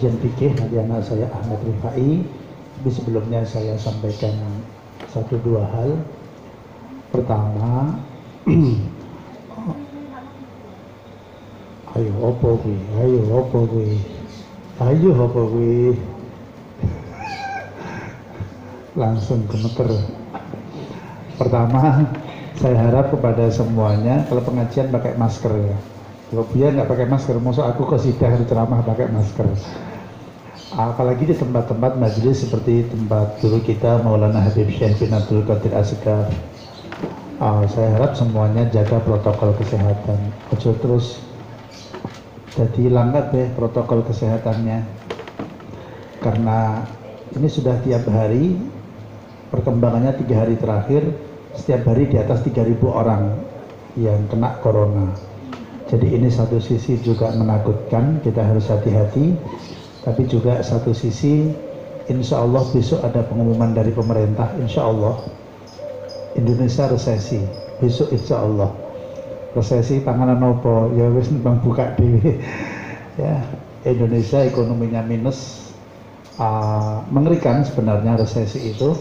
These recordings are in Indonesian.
kajian fikih nanti anak saya Ahmad Rifai. Tapi sebelumnya saya sampaikan satu dua hal. Pertama, ayo opo kuwi, langsung gemeter. Pertama, saya harap kepada semuanya kalau pengajian pakai masker ya. Kalau biar nggak pakai masker, maksud aku qasidah harus ceramah pakai masker. Apalagi di tempat-tempat majelis seperti tempat guru kita Maulana Habib Syekh bin Abdul Qadir Asghar. Saya harap semuanya jaga protokol kesehatan. Ojo terus jadi langgat deh protokol kesehatannya. Karena ini sudah tiap hari, perkembangannya 3 hari terakhir, setiap hari di atas 3.000 orang yang kena corona. Jadi ini satu sisi juga menakutkan, kita harus hati-hati. Tapi juga satu sisi, insya Allah besok ada pengumuman dari pemerintah, insya Allah Indonesia resesi. Besok insya Allah resesi panganan nopo, ya wis bang buka dewe. Ya, Indonesia ekonominya minus. Mengerikan sebenarnya resesi itu.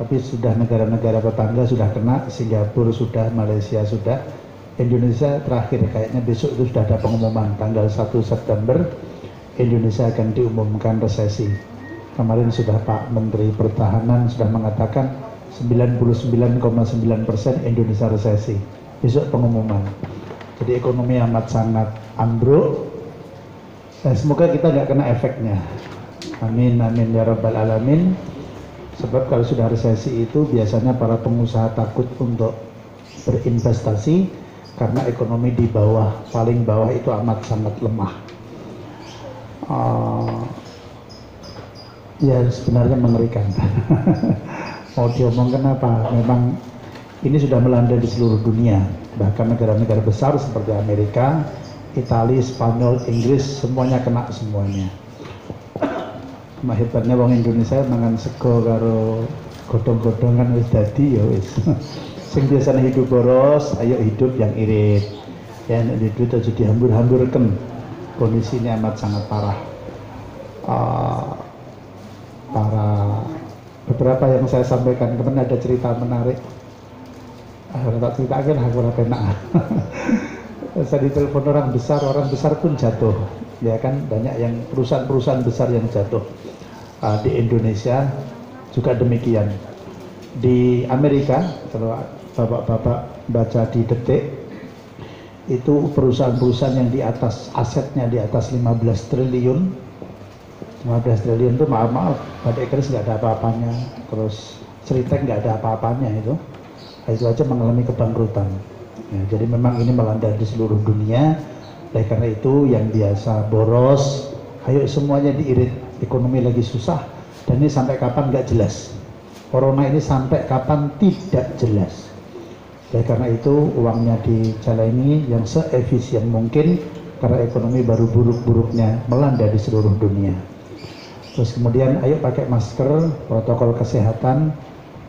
Tapi sudah negara-negara tetangga sudah kena, Singapura sudah, Malaysia sudah. Indonesia terakhir kayaknya besok itu sudah ada pengumuman tanggal 1 September Indonesia akan diumumkan resesi. Kemarin sudah Pak Menteri Pertahanan sudah mengatakan 99,9% Indonesia resesi. Besok pengumuman. Jadi ekonomi amat sangat ambruk. Semoga kita nggak kena efeknya. Amin amin ya rabbal alamin. Sebab kalau sudah resesi itu biasanya para pengusaha takut untuk berinvestasi karena ekonomi di bawah, paling bawah itu amat sangat lemah. Ya sebenarnya mengerikan. Mau diomongkan apa? Memang ini sudah melanda di seluruh dunia. Bahkan negara-negara besar seperti Amerika, Italia, Spanyol, Inggris semuanya kena semuanya. Hebatnya wong Indonesia mangan sego karo godhong-godhongan wis dadi ya wis. Sing biasanya hidup boros, ayo hidup yang irit. Ya nek duit aja dihambur-hamburkan. Kondisi ini amat sangat parah. Beberapa yang saya sampaikan kemarin ada cerita menarik. Tak ceritakan aku ora penak. Saya ditelepon orang besar pun jatuh. Ya kan banyak yang perusahaan-perusahaan besar yang jatuh. Di Indonesia juga demikian. Di Amerika kalau bapak-bapak baca di Detik itu perusahaan-perusahaan yang di atas asetnya di atas 15 triliun itu maaf Batik Kris nggak ada apa-apanya, terus Seritek nggak ada apa-apanya itu aja mengalami kebangkrutan. Ya, jadi memang ini melanda di seluruh dunia. Oleh karena itu yang biasa boros, ayo semuanya diirit, ekonomi lagi susah dan ini sampai kapan nggak jelas. Corona ini sampai kapan tidak jelas. Oleh karena itu uangnya dijalani yang seefisien mungkin karena ekonomi baru buruk-buruknya melanda di seluruh dunia. Terus kemudian ayo pakai masker, protokol kesehatan.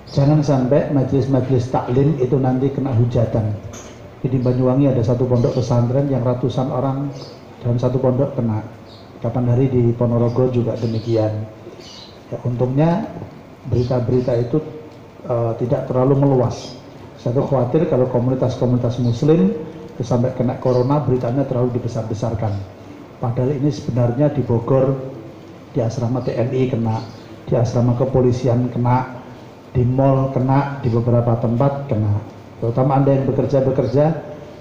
Jangan sampai majelis-majelis taklim itu nanti kena hujatan. Di Banyuwangi ada satu pondok pesantren yang ratusan orang dalam satu pondok kena. Kapan hari di Ponorogo juga demikian. Ya, untungnya berita-berita itu tidak terlalu meluas. Saya tuh khawatir kalau komunitas-komunitas muslim sampai kena corona beritanya terlalu dibesar-besarkan. Padahal ini sebenarnya di Bogor, di asrama TNI kena, di asrama kepolisian kena, di mall kena, di beberapa tempat kena. Terutama Anda yang bekerja,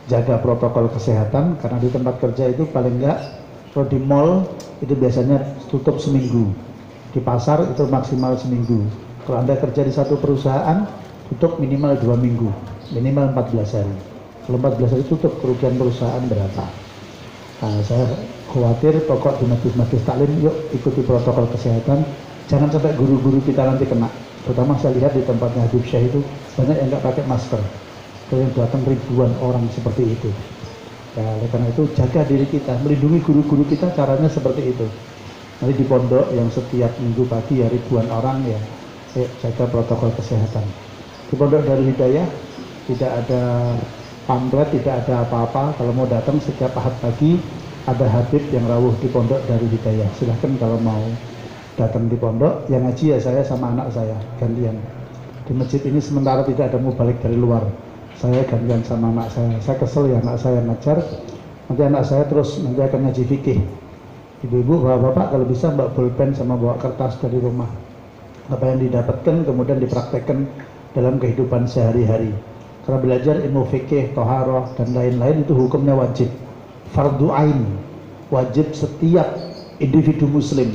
jaga protokol kesehatan karena di tempat kerja itu paling enggak, kalau di mall itu biasanya tutup seminggu, di pasar itu maksimal seminggu. Kalau Anda kerja di satu perusahaan tutup minimal 2 minggu, minimal 14 hari. Kalau 14 hari tutup, kerugian perusahaan berapa? Nah, saya khawatir pokok di majelis taklim yuk ikuti protokol kesehatan, jangan sampai guru-guru kita nanti kena. Terutama saya lihat di tempatnya Habib Syekh itu banyak yang nggak pakai masker, yang datang ribuan orang seperti itu. Ya, oleh karena itu jaga diri kita, melindungi guru-guru kita, caranya seperti itu. Nanti di pondok yang setiap minggu pagi ya ribuan orang ya, jaga protokol kesehatan. Di Pondok Darul Hidayah tidak ada pamflet, tidak ada apa-apa. Kalau mau datang setiap Ahad pagi ada Habib yang rawuh di pondok Darul Hidayah. Silahkan kalau mau datang di pondok, yang ngaji ya saya sama anak saya gantian. Di masjid ini sementara tidak ada mubalik dari luar, saya gantian sama anak saya. Saya kesel ya anak saya ngajar, nanti anak saya terus nanti akan ngaji fikih. Ibu-ibu, bapak-bapak kalau bisa bawa pulpen sama bawa kertas dari rumah. Apa yang didapatkan kemudian dipraktekkan dalam kehidupan sehari-hari. Karena belajar ilmu fikih, toharoh dan lain-lain itu hukumnya wajib, fardu ain, wajib setiap individu muslim,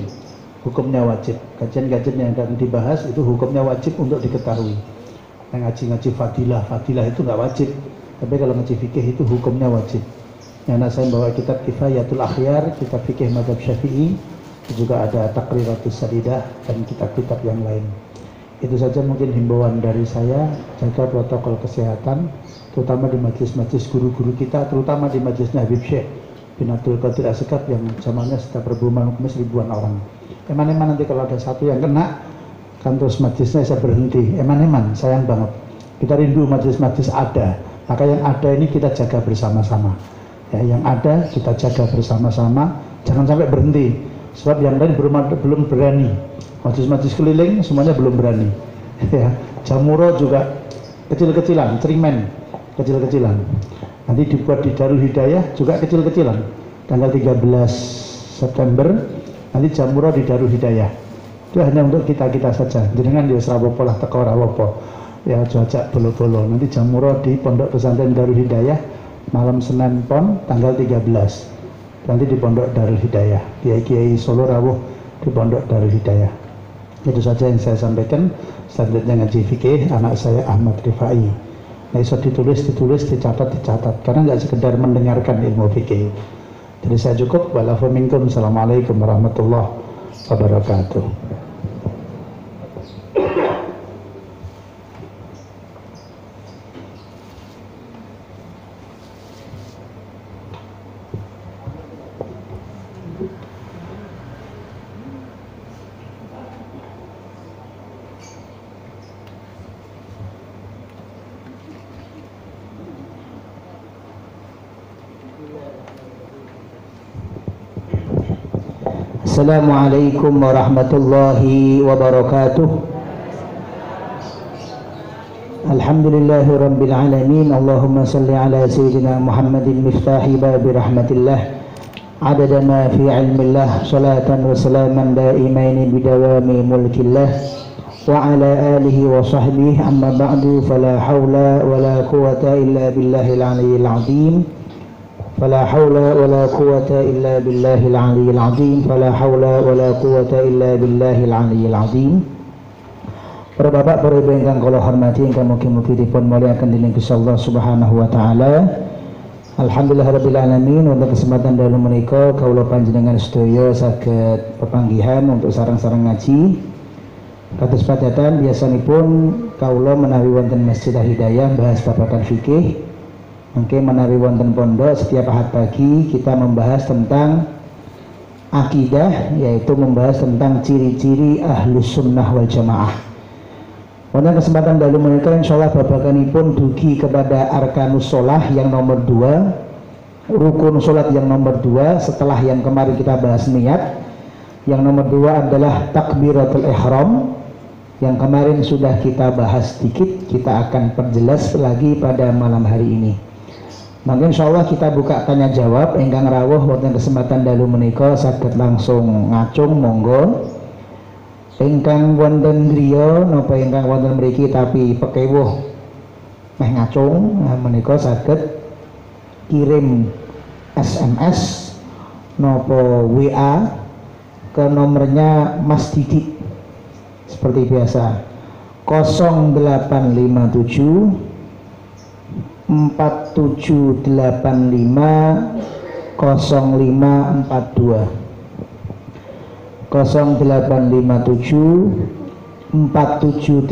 hukumnya wajib. Kajian-kajian yang akan dibahas itu hukumnya wajib untuk diketahui. Yang ngaji-ngaji fadilah itu nggak wajib, tapi kalau ngaji fikih itu hukumnya wajib. Yang anak saya bawa kitab Kifayatul Akhyar, kitab fikih mazhab Syafi'i, juga ada Taqriratus Sadidah dan kitab-kitab yang lain. Itu saja mungkin himbauan dari saya, jaga protokol kesehatan, terutama di majelis-majelis guru-guru kita, terutama di majelisnya Habib Syekh bin Abdul Qadir As-Sekaf yang zamannya sudah berbulan ribuan orang. Eman-eman nanti kalau ada satu yang kena, kan terus majelisnya bisa berhenti. Eman-eman, sayang banget. Kita rindu majelis-majelis ada, maka yang ada ini kita jaga bersama-sama. Ya, yang ada kita jaga bersama-sama, jangan sampai berhenti. Sebab yang lain belum berani. Majelis-majelis keliling semuanya belum berani. Ya, Jamuro juga kecil-kecilan, cerimen kecil-kecilan. Nanti dibuat di Darul Hidayah juga kecil-kecilan. Tanggal 13 September nanti Jamuro di Darul Hidayah. Itu hanya untuk kita-kita saja. Jenengan di Srawopo lah teko rawopo. Ya cuaca bolo-bolo. Nanti Jamuro di Pondok Pesantren Darul Hidayah malam Senin Pon tanggal 13. Nanti di Pondok Darul Hidayah. Kiai Solo rawuh di Pondok Darul Hidayah. Itu saja yang saya sampaikan. Selanjutnya ngaji fikih anak saya Ahmad Rifai. Nah, iso ditulis, dicatat. Karena nggak sekedar mendengarkan ilmu fikih. Jadi saya cukup. Wa'alaikumsalam. Assalamualaikum warahmatullahi wabarakatuh. Assalamualaikum warahmatullahi wabarakatuh. Alhamdulillahi rabbil alamin. Allahumma salli ala sayyidina Muhammadin miftahi babi rahmatillah adada ma fi ilmillah salatan wa salaman daimaini bidawami mulkillah wa ala alihi wa sahbihi amma ba'du fala hawla wa la quwata illa billahil aliyyil azim. فلا حول ولا قوة إلا بالله العلي العظيم فلا حول ولا قوة إلا بالله العلي العظيم. Para bapak, para ibu ingkang kula hormati, ingkang mugi-mugi dipun mulyakaken dening Gusti Allah Subhanahu wa taala. Alhamdulillahirabbil alamin. Untuk kesempatan dalu menika kawula panjenengan sedaya saged pepanggihan untuk sareng-sareng ngaji. Kados padatan biasanipun kawula menawi wonten Masjid Hidayah bahas babagan fikih. Mungkin menawi wonten pondok setiap ahad pagi kita membahas tentang akidah, yaitu membahas tentang ciri-ciri ahlus sunnah wal jamaah. Wonten kesempatan dalu menika insyaallah babaganipun dugi kepada arkanus sholah yang nomor 2, rukun sholat yang nomor 2 setelah yang kemarin kita bahas niat. Yang nomor 2 adalah takbiratul ihram yang kemarin sudah kita bahas sedikit, kita akan perjelas lagi pada malam hari ini. Maka insyaallah kita buka tanya jawab. Ingkang rawuh wonten kesempatan dalu menika saged langsung ngacung monggo. Ingkang wonten griya napa ingkang wonten mriki tapi pekewuh meh ngacung, nah menika saged kirim SMS napa WA ke nomornya Mas Didi seperti biasa 0857 4785 0542 0857 4785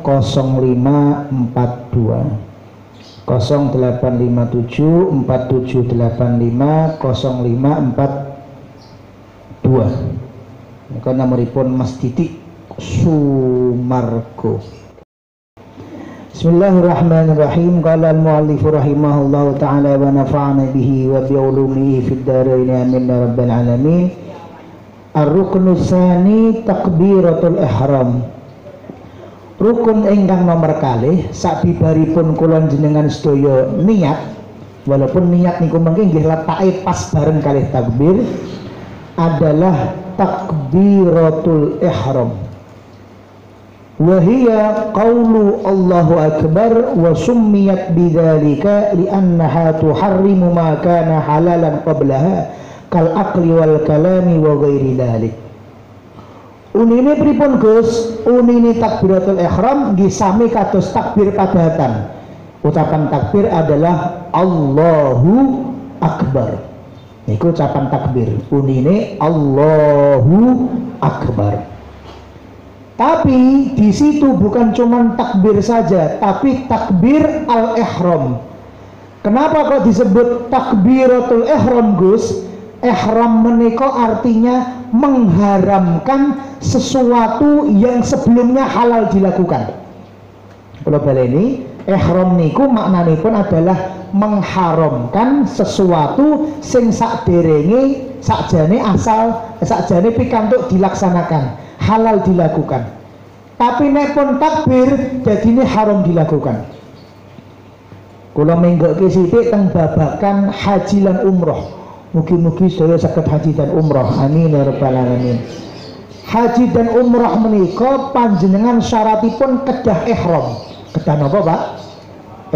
0542 0857 4785 0542. Maka nomoripun Mas Didi Sumargo. Bismillahirrahmanirrahim. Qala al-muallif rahimahullahu ta'ala wa nafa'ana bihi wa bi ulumihi fid dharain amin ya rabbal alamin. Ar-ruknu tsani takbiratul ihram. Rukun ingkang nomor kalih sabibaripun kula jenengan sedaya niat, walaupun niat niku mengki nggih letake pas bareng kalih takbir, adalah takbiratul ihram. Wahia qawlu Allahu Akbar wa summiyat bidzalika li'annaha tuharrimu ma kana halalan qablaha kal aqli wal kalami wa ghairi dzalik. Unine pripun Gus? Unine takbiratul ihram nggih sami kados takbir padatan. Ucapan takbir adalah Allahu Akbar. Niku ucapan takbir. Unine Allahu Akbar. Tapi di situ bukan cuma takbir saja, tapi takbir al-ihram. Kenapa kok disebut takbiratul ihram, Gus? Ihram menika artinya mengharamkan sesuatu yang sebelumnya halal dilakukan. Kalau baleni, ihram niku maknanipun adalah mengharamkan sesuatu sing sakjane pikantuk dilaksanakan, halal dilakukan. Tapi nek pun takbir jadine haram dilakukan. Kula menggokke sithik teng babakan haji lan umroh. Mugi-mugi sedaya saged haji dan umroh. Amin ya rabbal alamin. Haji dan umroh menika panjenengan syaratipun kedah ihram. Kedah napa, Pak?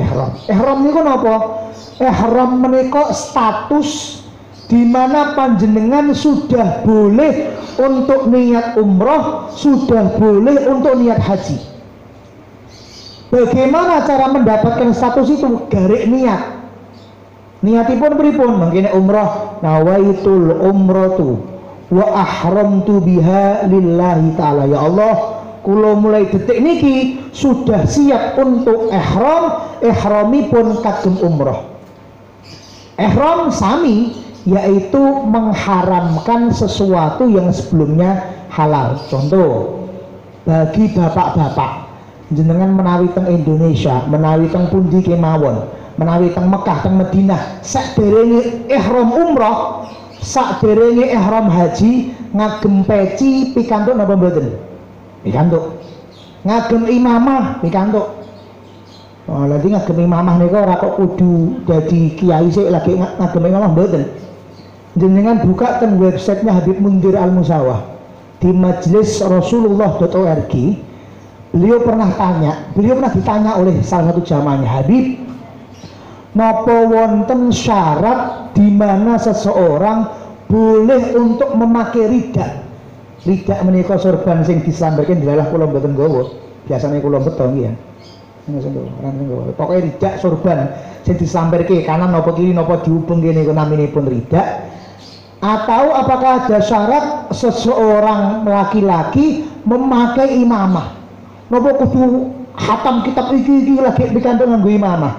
Ihram. Ihram niku napa? Ihram menika status di mana panjenengan sudah boleh untuk niat umroh, sudah boleh untuk niat haji. Bagaimana cara mendapatkan status itu? Garek niat. Niatipun pripun? Mangkene umroh, nawaitul umratu wa ahramtu biha lillahi ta'ala. Ya Allah, kula mulai detik niki sudah siap untuk ihram, ihramipun kagem umroh. Ihram sami, yaitu mengharamkan sesuatu yang sebelumnya halal. Contoh, bagi bapak-bapak jenengan menawi teng Indonesia, menawi teng pundi kemawon, menawi teng Mekah, teng Madinah, sakderenge ihram umroh, sakderenge ihram haji, ngagem peci pikantuk napa mboten? Pikantuk. Ngagem imamah pikantuk. Oh, lagi ngagem imamah niku ora kok kudu dadi kiai sik lagi ngagem imamah mboten. Jenengan buka teng websitenya Habib Mundir Al-Musawah di majelis rasulullah.org. Beliau pernah ditanya oleh salah satu jamaahnya, Habib, napa wonten syarat di mana seseorang boleh untuk memakai ridak? Ridak menika sorban sing disambarkan dilalah kula mboten nggawa. Biasane kula beto nggih ya. Pokoknya ridak sorban sing disambarke kanan napa kiri napa dihubung kene niku naminipun ridak. Atau apakah ada syarat seseorang laki-laki memakai imamah? Napa kudu khatam kitab iki lagi pikantuk nganggo imamah?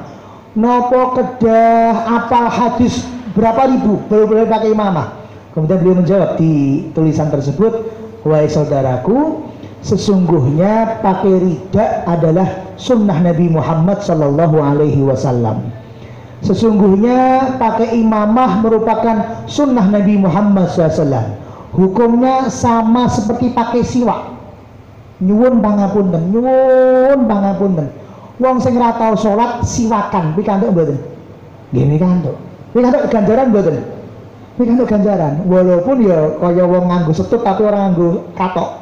Napa kedah apal hadis berapa ribu boleh pakai imamah? Kemudian beliau menjawab di tulisan tersebut, wahai saudaraku, sesungguhnya pakai ridak adalah sunnah Nabi Muhammad sallallahu alaihi wasallam. Sesungguhnya pakai imamah merupakan sunnah Nabi Muhammad SAW. Hukumnya sama seperti pakai siwak. Nyuwun pangapunten, nyuwun pangapunten. Wong sing ora tau salat siwakan pikantuk mboten? Nggih pikantuk. Pikantuk ganjaran mboten? Pikantuk ganjaran. Walaupun ya kaya wong nganggo setut tapi ora nganggo katok.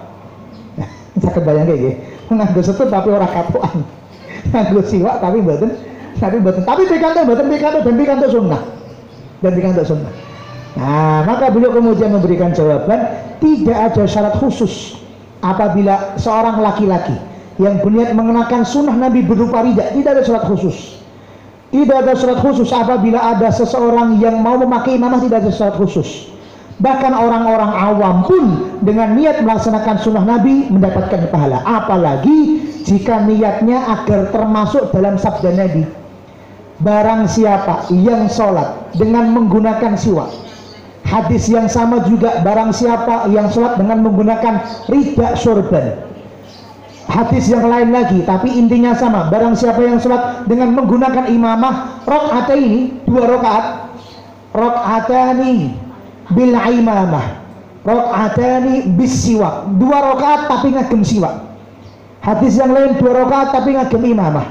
Saged bayangke nggih. Nganggo setut tapi ora katokan. Nganggo siwak tapi mboten. Tapi pikantuk mboten, pikantuk sunnah. Dan pikantuk sunnah. Nah, maka beliau kemudian memberikan jawaban, tidak ada syarat khusus apabila seorang laki-laki yang berniat mengenakan sunnah Nabi berupa ridak, tidak ada syarat khusus. Tidak ada syarat khusus apabila ada seseorang yang mau memakai imamah, tidak ada syarat khusus. Bahkan orang-orang awam pun dengan niat melaksanakan sunnah Nabi mendapatkan pahala. Apalagi jika niatnya agar termasuk dalam sabda Nabi, barang siapa yang sholat dengan menggunakan siwak. Hadis yang sama juga, barang siapa yang sholat dengan menggunakan ridak sorban. hadis yang lain lagi, tapi intinya sama. Barang siapa yang sholat dengan menggunakan imamah, rakaat ini 2 rakaat, rakaatani bil imamah, rakaatani bis siwak, 2 rakaat tapi ngagem siwak. Hadis yang lain 2 rakaat tapi ngagem imamah.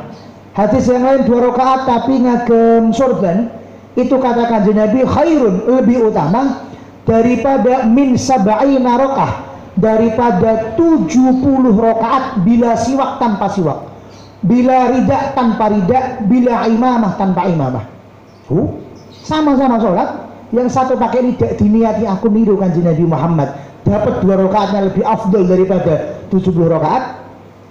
Hadis yang lain 2 rakaat tapi ngagem sorban. Itu kata Kanjeng Nabi, khairun, lebih utama daripada min sab'ina rakaat, daripada 70 rakaat bila siwak tanpa siwak, bila ridak tanpa ridak, bila imamah tanpa imamah. Sama-sama sholat, yang satu pakai ridak diniati aku niru Kanjeng Nabi Muhammad, dapat 2 rakaatnya lebih afdal daripada 70 rakaat.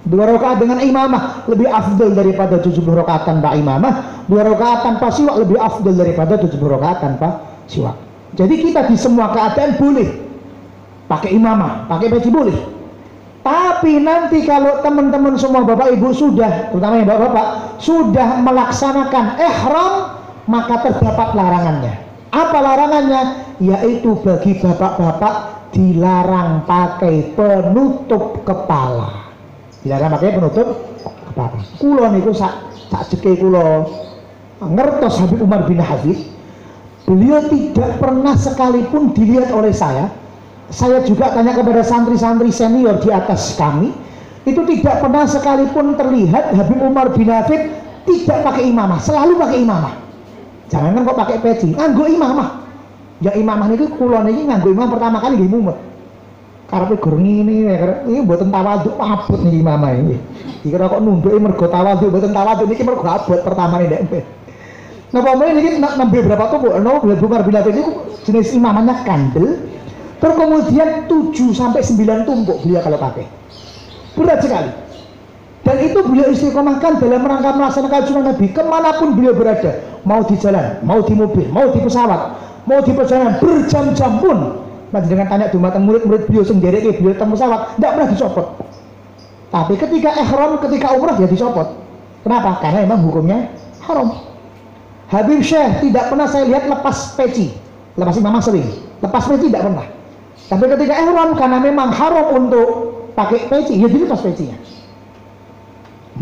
2 rakaat dengan imamah lebih afdal daripada 70 rakaat tanpa imamah. 2 rakaat tanpa siwak lebih afdal daripada 70 rakaat tanpa siwak. Jadi kita di semua keadaan boleh pakai imamah, pakai peci boleh. Tapi nanti kalau teman-teman semua bapak ibu sudah, terutama yang bapak-bapak, sudah melaksanakan ihram, maka terdapat larangannya. Apa larangannya? Yaitu bagi bapak-bapak dilarang pakai penutup kepala. Dilarang pakai penutup kepala. Kulo niku sak jeke kulo ngertos Habib Umar bin Habib, beliau tidak pernah sekalipun dilihat oleh saya. Saya juga tanya kepada santri-santri senior di atas kami, itu tidak pernah sekalipun terlihat Habib Umar bin Habib tidak pakai imamah, selalu pakai imamah. Jangan kan kok pakai peci, nganggo imamah. Ya imamah itu kulon ini nganggo imamah pertama kali di mumet. Karepe gur ini mboten tawaduk abot niki imamah ini. Dikira kok nunduke mergo tawaduk, mboten tawaduk niki mergo abot pertamane ndek. Napa meneh niki nembe berapa tumpuk? Habib Umar bin Habib niku jenis imamahnya kandel. Terus kemudian 7 sampai 9 tumpuk beliau kalau pakai. Berat sekali. Dan itu beliau istiqomahkan dalam rangka melaksanakan sunnah Nabi kemanapun beliau berada. Mau di jalan, mau di mobil, mau di pesawat, mau di perjalanan berjam-jam pun. Nanti dengan tanya dumatan murid-murid beliau sendiri, beliau temu pesawat, tidak pernah dicopot. Tapi ketika ihram, ketika umrah dia dicopot. Kenapa? Karena memang hukumnya haram. Habib Syekh tidak pernah saya lihat lepas peci. Lepas imamah sering, lepas peci tidak pernah. Tapi ketika ihram, karena memang haram untuk pakai peci, ya dilepas pecinya.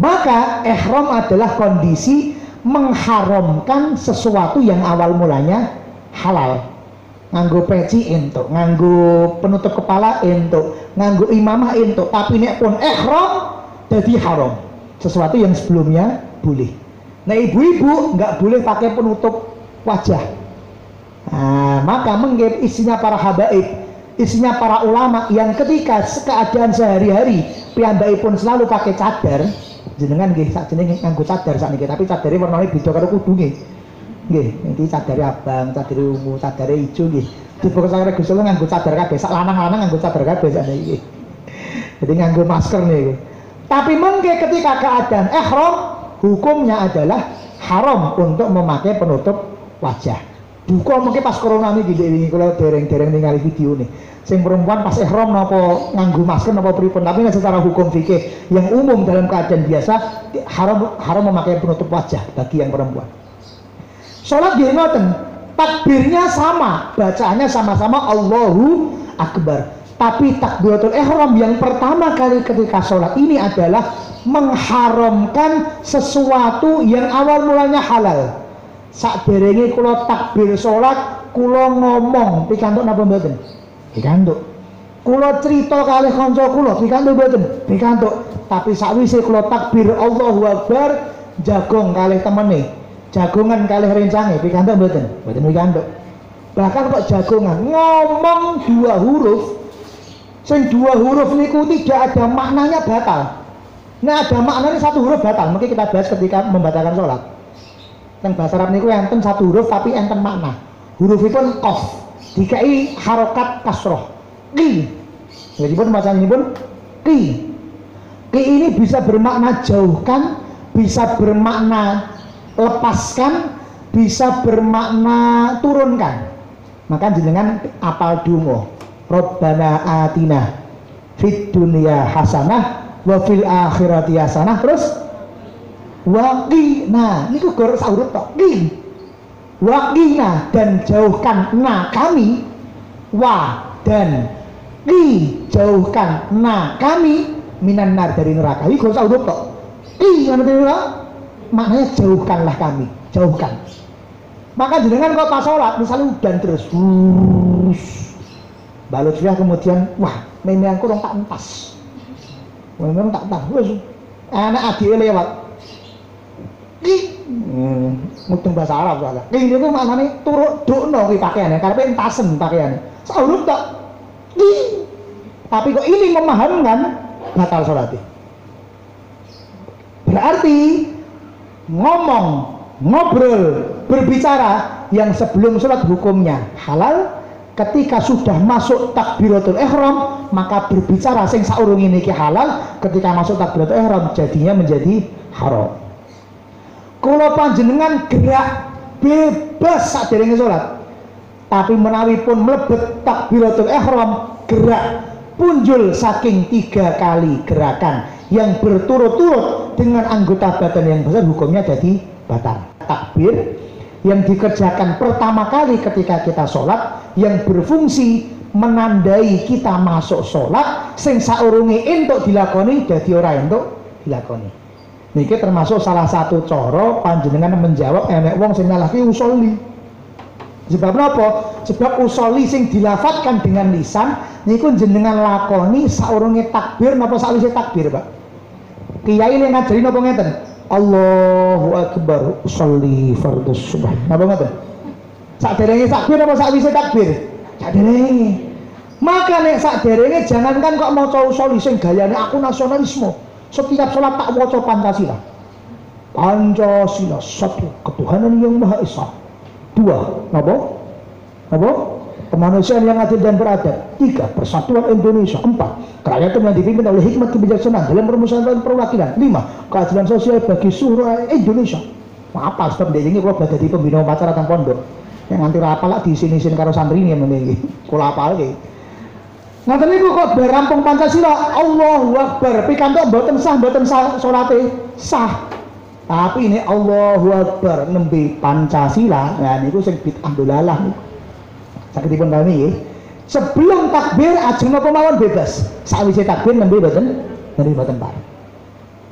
Maka ihram adalah kondisi mengharamkan sesuatu yang awal mulanya halal. Nganggo peci entuk, nganggo penutup kepala entuk, nganggo imamah entuk, tapi nek pun ihram jadi haram. Sesuatu yang sebelumnya boleh. Nah ibu-ibu nggak boleh pakai penutup wajah. Nah, maka mungkin isinya para habaib, isinya para ulama yang ketika keadaan sehari-hari piyambakipun selalu pakai cadar, jenengan nggih sakjane nganggo cadar sakniki, tapi cadare warnane beda karo kudunge. Nggih, iki cadare abang, cadare ungu, cadare ijo nggih. Dibukul sakare Gusti Allah nganggo cadar kabeh, sak lanang-lanang nganggo cadar kabeh sakniki. Jadi nganggo masker nih. Tapi mungkin ketika keadaan ihram, hukumnya adalah haram untuk memakai penutup wajah. Buka mungkin pas corona nih gini kalau dereng-dereng ningali video nih. Sing perempuan pas ihram napa nganggo masker napa pripun, tapi secara hukum fikih yang umum dalam keadaan biasa haram memakai penutup wajah bagi yang perempuan. Sholat di ngoten, takbirnya sama, bacaannya sama-sama Allahu Akbar. Tapi takbiratul ihram yang pertama kali ketika sholat ini adalah mengharamkan sesuatu yang awal mulanya halal. Sakderenge kula takbir sholat, kula ngomong pikantuk napa mboten? Pikantuk. Kula crita kalih kanca kula pikantuk mboten? Pikantuk. Tapi sakwise kula takbir Allahu Akbar, jagong kalih temene, jagongan kalih rencange pikantuk mboten? Mboten pikantuk. Bahkan kok jagongan ngomong 2 huruf, sing 2 huruf niku tidak ada maknanya batal. Nah ada maknanya 1 huruf batal, mungkin kita bahas ketika membatalkan sholat. Yang bahasa Arab niku enten 1 huruf tapi enten makna. Hurufipun qaf, dikai harokat kasroh, qi. Jadi pun bacaan ini pun qi. Qi ini bisa bermakna jauhkan, bisa bermakna lepaskan, bisa bermakna turunkan. Maka jenengan apal donga. Rabbana atina fid dunya hasanah wa fil akhirati hasanah, terus waqina, niku gor saurut tok, qi. Waqina, dan jauhkan na kami, wa dan qi, jauhkan na kami minan nar dari neraka. Iki gak usah urut kok. Maknanya jauhkanlah kami, jauhkan. Maka jenengan kok pas sholat misalnya udan terus, balut sudah kemudian, wah, memang aku tak entas, memang tak entas, anak adik lewat, mudeng bahasa Arab soalnya. Ini tuh maknanya turut dokno ki pakaiannya, karena entasen pakaiannya. Saurut tak, tapi kok ini memahamkan batal sholatnya. Berarti ngomong, ngobrol, berbicara yang sebelum sholat hukumnya halal, ketika sudah masuk takbiratul ihram maka berbicara sing saurungi niki halal, ketika masuk takbiratul ihram jadinya menjadi haram. Kalau panjenengan gerak bebas saat derenge sholat, tapi menawi pun mlebet takbiratul ihram gerak punjul saking 3 kali gerakan yang berturut-turut dengan anggota badan yang besar, hukumnya jadi batal. Takbir yang dikerjakan pertama kali ketika kita sholat yang berfungsi menandai kita masuk sholat, sing saurungi entuk dilakoni dadi ora entuk dilakoni. Niki termasuk salah satu cara panjenengan menjawab enek wong sing nyalahke usolli. Sebab apa? Sebab usolli sing dilafatkan dengan lisan niku jenengan lakoni saurunge takbir napa sakwise takbir, Pak? Kiai ini ngajari napa ngeten? Allahu Akbar usolli fardhu subh. Napa ngeten? Saderenge takbir napa sakwise takbir? Saderenge. Maka nek saderenge jangankan kok maca usolli sing gayane aku nasionalisme. Setiap sholat tak waca Pancasila. Pancasila satu, ketuhanan yang Maha Esa. 2, apa? Kemanusiaan yang adil dan beradab. 3, persatuan Indonesia. 4, kerakyatan yang dipimpin oleh hikmat kebijaksanaan dalam permusyawaratan perwakilan. 5, keadilan sosial bagi seluruh Indonesia. Apa sebab dia ini kalau baca di pembina upacara teng pondok yang nanti rapal di sini-sini karo santri ini meniki. Kula apal iki. Ngoten niku kok berampung Pancasila, Allahu Akbar. Pikantuk mboten sah salate sah. Tapi ini Allahu Akbar nembe Pancasila, nah niku sing bid'ah dolalah niku. Sakitipun kami nggih. Sebelum takbir ajeng napa mawon bebas. Sawise takbir nembe mboten par.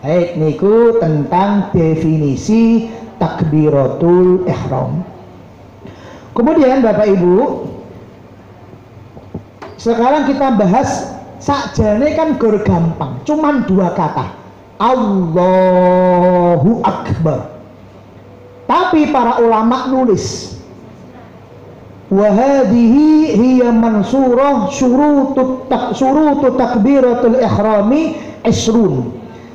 Baik, niku tentang definisi takbiratul ihram. Kemudian Bapak Ibu, sekarang kita bahas sakjane kan gor gampang, cuman 2 kata. Allahu Akbar. Tapi para ulama nulis wa hadhihi hiya mansurah syurutu takbiratul ihrami isrun.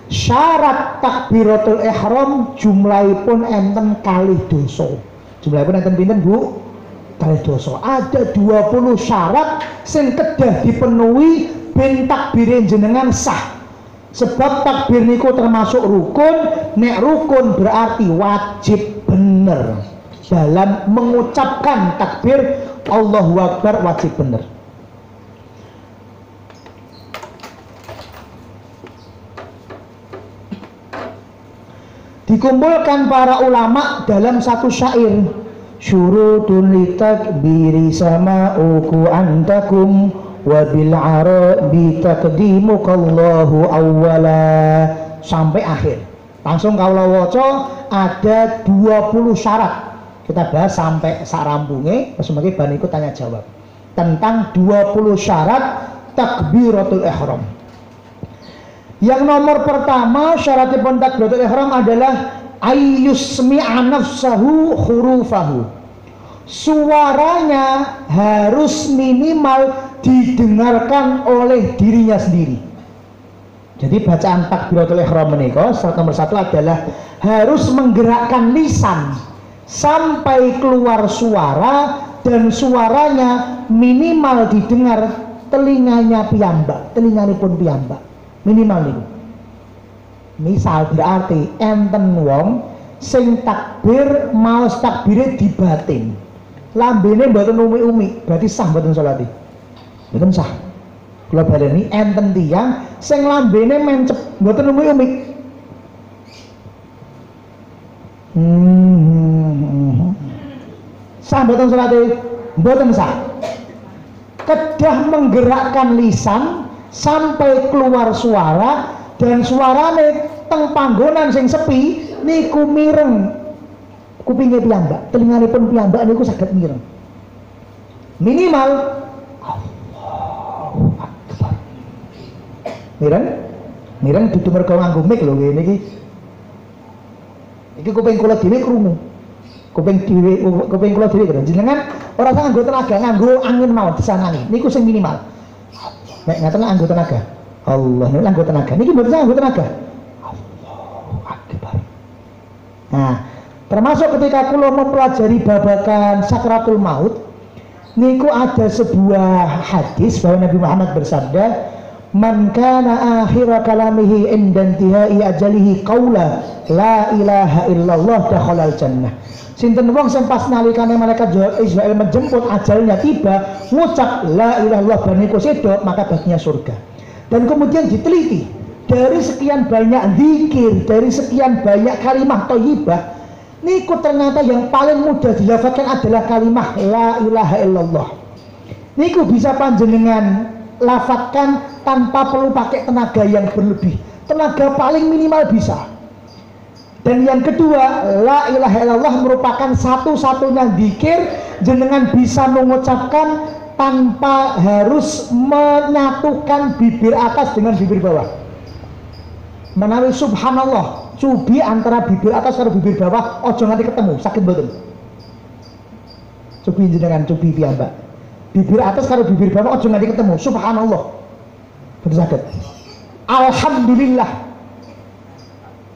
Syarat takbiratul ihram jumlahipun enten kalih dosa. Jumlahipun enten pinten, Bu? Kalih dosa. Ada 20 syarat sing kedah dipenuhi ben takbire jenengan sah. Sebab takbir niku termasuk rukun. Nek rukun berarti wajib bener dalam mengucapkan takbir Allahu Akbar, wajib bener. Dikumpulkan para ulama dalam satu syair, syurutun litakbiri sama'uku antakum wa bil arabi taqdimukallahu awwala, sampai akhir. Langsung kalau waca ada 20 syarat. Kita bahas sampai sarampunge, sebagai bahan ikut tanya jawab tentang 20 syarat takbiratul ihram. Yang nomor pertama syaratipun takbiratul ihram adalah ayyusmi'a nafsahu hurufahu. Suaranya harus minimal didengarkan oleh dirinya sendiri. Jadi bacaan takbiratul ihram menika syarat nomor 1 adalah harus menggerakkan lisan sampai keluar suara, dan suaranya minimal didengar telinganya piyambak, telinganipun piyambak. Minimal niku. Misal berarti enten wong sing takbir maos takbire di batin. Lambene mboten umi-umi, berarti sah mboten salate? Mboten sah. Kula baleni enten tiyang sing lambene mencep mboten umi-umi. Sah mboten salate? Mboten sah. Kedah menggerakkan lisan sampai keluar suara, dan suarane teng panggonan sing sepi niku mireng kupinge piyambak, telinganipun piyambak niku saged mireng. Minimal Allahu Akbar. Mireng dudu mergo nganggo mic lho ngene iki. Iki kuping kula dhewe krungu. Kuping kula dhewe kira jenengan ora usah nganggo tenaga, nganggo angin mawon disanani. Niku sing minimal. Nek ngaten nganggo tenaga. Allah niku nganggo tenaga. Niki mboten nganggo tenaga. Allahu Akbar. Nah, termasuk ketika kula mempelajari babakan sakratul maut, niku ada sebuah hadis bahwa Nabi Muhammad bersabda, "Man kana akhir kalamihi inda intihai ajalihi qaula la ilaha illallah dakhalal jannah." Sinten wong sing pas nalikane malaikat Israel menjemput ajalnya tiba ngucap la ilaha illallah dan niku sedo, maka baginya surga. Dan kemudian diteliti dari sekian banyak zikir, dari sekian banyak kalimat thayyibah, niku ternyata yang paling mudah dilafadzkan adalah kalimat la ilaha illallah. Niku bisa panjenengan lafadzkan tanpa perlu pakai tenaga yang berlebih. Tenaga paling minimal bisa. Dan yang kedua, la ilaha illallah merupakan satu-satunya zikir jenengan bisa mengucapkan tanpa harus menyatukan bibir atas dengan bibir bawah. Menawi subhanallah cubi antara bibir atas karo bibir bawah ojo nganti ketemu, sakit mboten. Cubi jenengan, cubi piyambak. Bibir atas karo bibir bawah ojo nganti ketemu, subhanallah. Betul sakit. Alhamdulillah.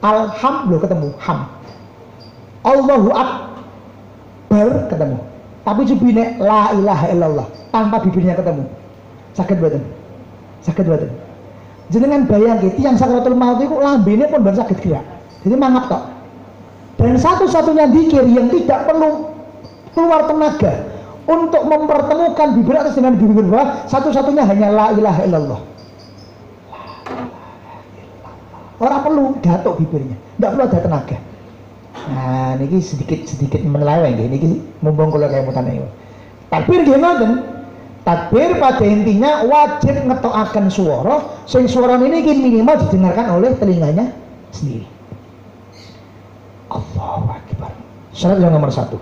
Alhamdulillah ketemu, ham. Allahu Akbar ketemu. Tapi cubine la ilaha illallah tanpa bibirnya ketemu. Sakit mboten? Sakit mboten? Jenengan bayangke tiyang sakratul maut iku lambene pun mboten saged gerak. Jadi mangap tok. Dan satu-satunya zikir yang tidak perlu keluar tenaga untuk mempertemukan bibir atas dengan bibir bawah, satu-satunya hanya la ilaha illallah. Orang perlu datuk bibirnya, tidak perlu ada tenaga. Nah, niki sedikit meneleweng, niki mumpung kalau kayak mutane. Takbir gimana? Takbir pada intinya wajib ngetokaken suara, sing suara ini minimal didengarkan oleh telinganya sendiri. Allahu Akbar. Syarat yang nomor 1.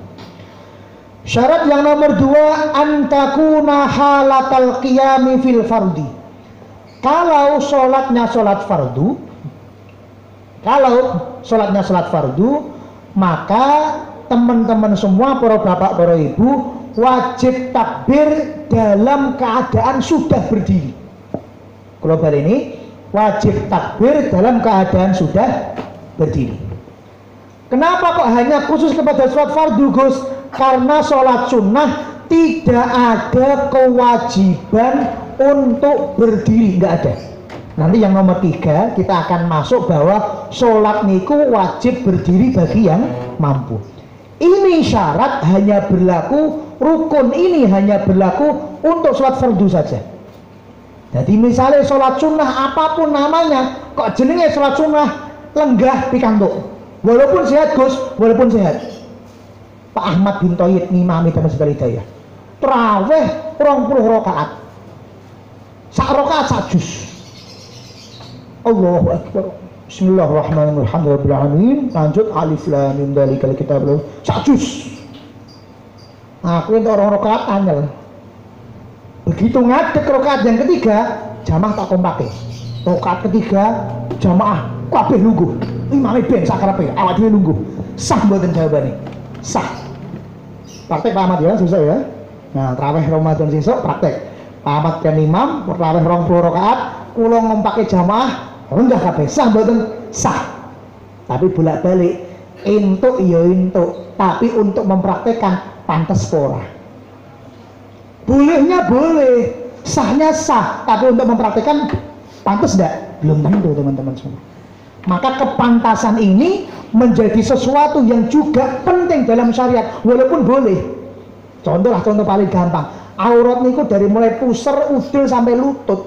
Syarat yang nomor 2, antakuna halatal qiyami fil fardi. Kalau sholatnya sholat fardu, maka teman-teman semua, para bapak, para ibu, wajib takbir dalam keadaan sudah berdiri. Global ini wajib takbir dalam keadaan sudah berdiri. Kenapa kok hanya khusus kepada sholat fardu, Gus? Karena sholat sunnah tidak ada kewajiban untuk berdiri, nggak ada. Nanti yang nomor 3 kita akan masuk bahwa sholat niku wajib berdiri bagi yang mampu. Ini syarat hanya berlaku, rukun ini hanya berlaku untuk sholat fardu saja. Jadi misalnya sholat sunnah apapun namanya, kok jenenge sholat sunnah lenggah pikantuk. Walaupun sehat Gus, walaupun sehat. Pak Ahmad bin Thoyyib ngimami Masjid Al-Hidayah. Tarawih 20 rakaat. Sak rakaat sak juz. Allahu Akbar. Bismillahirrahmanirrahim. Alhamdulillahirrahmanirrahim. Lanjut alif lam mim dzalikal kitab la sajus. Aku itu orang rakaat anyel. Begitu ngadeg rakaat yang ketiga, jamaah tak kompake. Rakaat ketiga jamaah kabeh lungguh. Imame ben sakarape, awak dhewe lungguh. Sah mboten jawabane? Sah. Praktek Pak Ahmad ya, susah ya. Nah, tarawih Ramadan sesuk praktek. Pak Ahmad kan imam, tarawih 20 rakaat, kula ngompake jamaah rendah kabeh, sah mboten? Sah. Tapi bolak-balik entuk ya entuk, tapi untuk mempraktekkan pantes ora. Bolehnya boleh, sahnya sah, tapi untuk mempraktekkan pantes enggak? Belum tentu teman-teman semua. Maka kepantasan ini menjadi sesuatu yang juga penting dalam syariat, walaupun boleh. Contoh paling gampang, aurat niku dari mulai pusar, udel sampai lutut.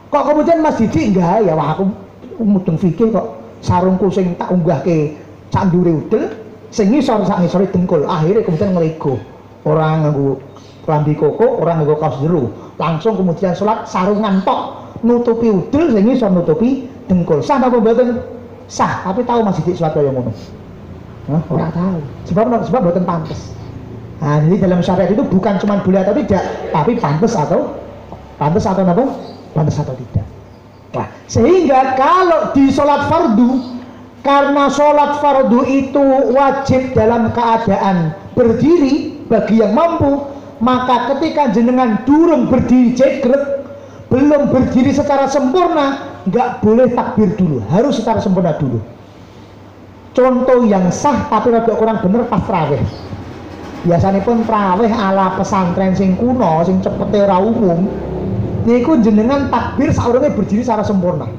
Kok kemudian Mas Didi enggak ya, wah aku mudeng fikih kok sarungku sing tak unggahke sak ndure udel, sing ngisor sak ngisore dengkul. Akhirnya kemudian ngelego. Orang nganggo klambi koko, orang nganggo kaos jero. Langsung kemudian sholat sarungan tok. nutupi udel sing iso nutupi dengkul. Sah apa mboten? Sah, tapi tahu Mas Didik salat kaya ngono. Hah, ora tahu. Sebab mboten pantes. Nah, jadi dalam syariat itu bukan cuma boleh atau tidak, tapi pantes atau apa? Pantes atau tidak. Nah, sehingga kalau di sholat fardu, karena sholat fardu itu wajib dalam keadaan berdiri bagi yang mampu, maka ketika jenengan durung berdiri jegrek, belum berdiri secara sempurna, nggak boleh takbir dulu, harus secara sempurna dulu. Contoh yang sah tapi rada kurang bener pas traweh. Biasanya pun traweh ala pesantren sing kuno, sing cepete ra umum, niku jenengan takbir saurunge berdiri secara sempurna.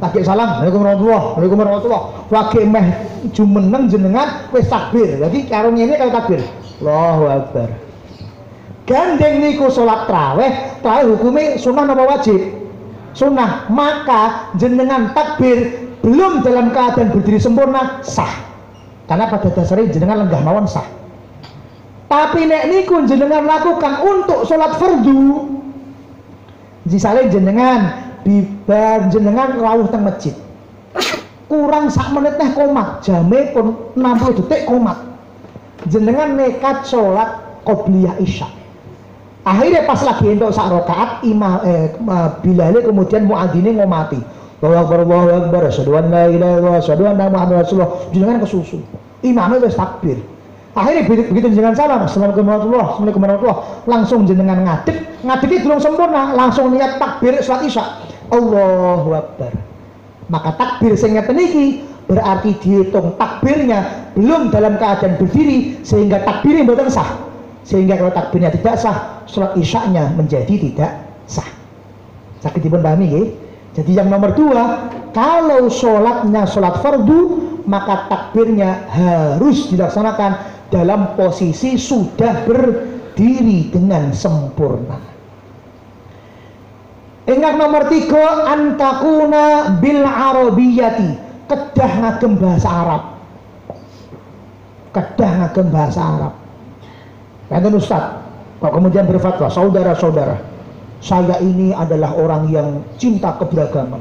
Takbir salam, Waalaikumsalam, wage meh jumeneng jenengan wis takbir. Jadi karo ngene karo takbir. Allahu Akbar. Gandeng niku salat traweh hukume sunah napa wajib? Sunah. Maka jenengan takbir belum dalam keadaan berdiri sempurna sah. Karena pada dasarnya jenengan lenggah mawon sah. Tapi nek niku jenengan lakukan untuk sholat fardu, misalnya jenengan bibar jenengan rawuh teng masjid, kurang sak menit teh komat, jame pun 60 detik komat, jenengan nekat sholat qobliyah isya. Akhirnya pas lagi entuk sak rakaat Bilal kemudian muadzine ngomati, Allahu Akbar, asyhadu an la ilaha illallah, asyhadu anna Muhammadar Rasulullah, jenengan kesusu, imamnya wis takbir. Akhirnya begitu jenengan salam, Assalamualaikum warahmatullahi, langsung jenengan ngadeg belum sempurna, langsung niat takbir sholat isya, Allahu Akbar. Maka takbir sing ngeten iki berarti dihitung takbirnya belum dalam keadaan berdiri, sehingga takbirnya mboten sah. Sehingga kalau takbirnya tidak sah, sholat isyanya menjadi tidak sah. Sakit dipun pahami nggih? Jadi yang nomor 2, kalau sholatnya sholat fardu, maka takbirnya harus dilaksanakan dalam posisi sudah berdiri dengan sempurna. Ingat nomor 3, antakuna bil arabiyati, kedah ngagem bahasa Arab. Kedah ngagem bahasa Arab. Kanjeng Ustaz, kok kemudian berfatwa, saudara-saudara, saya ini adalah orang yang cinta keberagaman.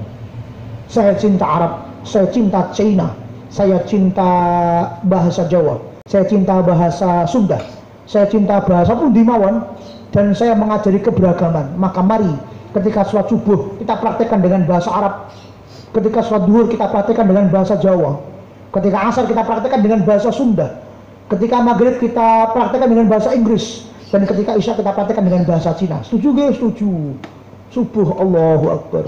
Saya cinta Arab, saya cinta Cina, saya cinta bahasa Jawa, saya cinta bahasa Sunda, saya cinta bahasa Pundimawan, dan saya mengajari keberagaman. Maka mari ketika sholat subuh kita praktekkan dengan bahasa Arab, ketika sholat duhur kita praktekkan dengan bahasa Jawa, ketika asar kita praktekkan dengan bahasa Sunda, ketika maghrib kita praktekkan dengan bahasa Inggris, dan ketika isya kita praktekkan dengan bahasa Cina. Setuju gak? Setuju. Subuh Allahu Akbar,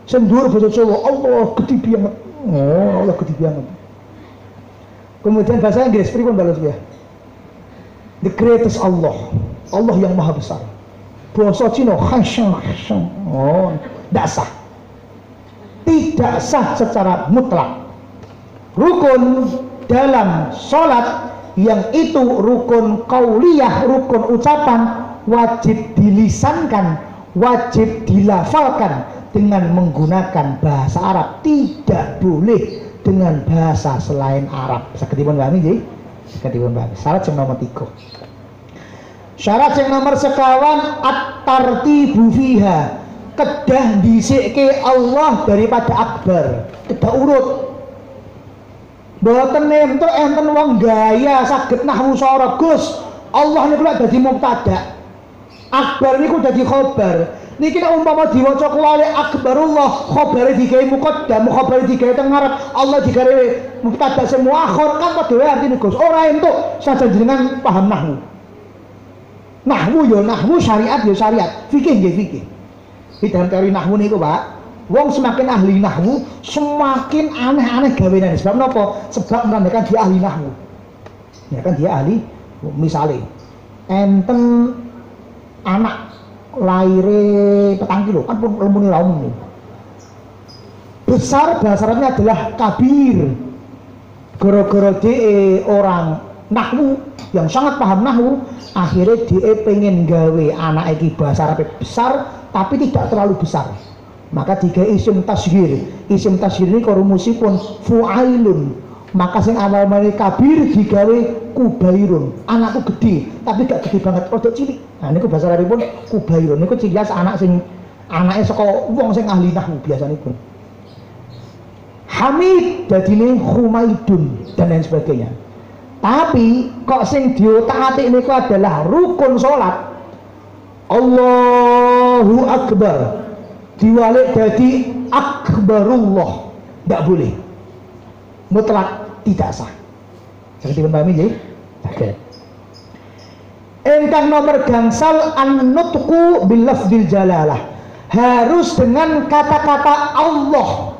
sendur bahasa Jawa Allah gede banget, oh Allah gede banget. Kemudian bahasa Inggris pripun balas ya? The greatest Allah, Allah yang maha besar. Bahasa Cina hasyam, oh tidak sah, tidak sah secara mutlak. Rukun dalam sholat yang itu rukun qauliyah, rukun ucapan, wajib dilisankan, wajib dilafalkan dengan menggunakan bahasa Arab, tidak boleh dengan bahasa selain Arab. Saged dipun pahami nggih? Saged dipun pahami. Syarat yang nomor 3. Syarat yang nomor 2, at-tartibu fiha, kedah dhisike Allah daripada akbar, kedah urut. Mboten entuk enten wong gaya saged nahwu sora Gus. Allah niku lak dadi mubtada. Akbar niku dadi khobar. Niki nek umpama diwaca kelale akbarullah, khobare digawe muqaddam, khobare digawe teng ngarep, Allah digawe mubtada sing muakhir, kan padha wae artine Gus. Ora entuk saja jenengan paham nahwu. Nahwu ya nahwu, syariat ya syariat, fikih nggih fikih. Di dalam teori nahwu niku, Pak, wong semakin ahli nahwu, semakin aneh-aneh gaweane. Sebab napa? Sebab menandakan dia ahli nahwu. Ya kan dia ahli, misalnya enten anak laire 4 kilo, kan pun ilmu ni raum nih. Besar bahasa Arabnya adalah kabir. Gara-gara dia orang nahwu yang sangat paham nahwu, akhirnya dia pengen gawe anak iki bahasa Arab besar tapi tidak terlalu besar. Maka digawe isim tasghir. Isim tasghir ini rumusipun fu'ailun. Maka sing awal mari kabir digawe kubairun. Anakku gede tapi gak gede banget, rodok cilik. Nah niku bahasa Arabipun kubairun. Niku ciri khas anak sing Anake saka wong sing ahli nahwu biasanipun. Hamid dadine Humaidun dan lain sebagainya. Tapi kok sing diotak-atik niku adalah rukun salat. Allahu Akbar diwalik dadi akbarullah, tidak boleh, mutlak tidak sah. Saged dipahami nggih? Saged. Ingkang nomor gangsal an-nutqu bil lafdzil jalalah, harus dengan kata-kata Allah,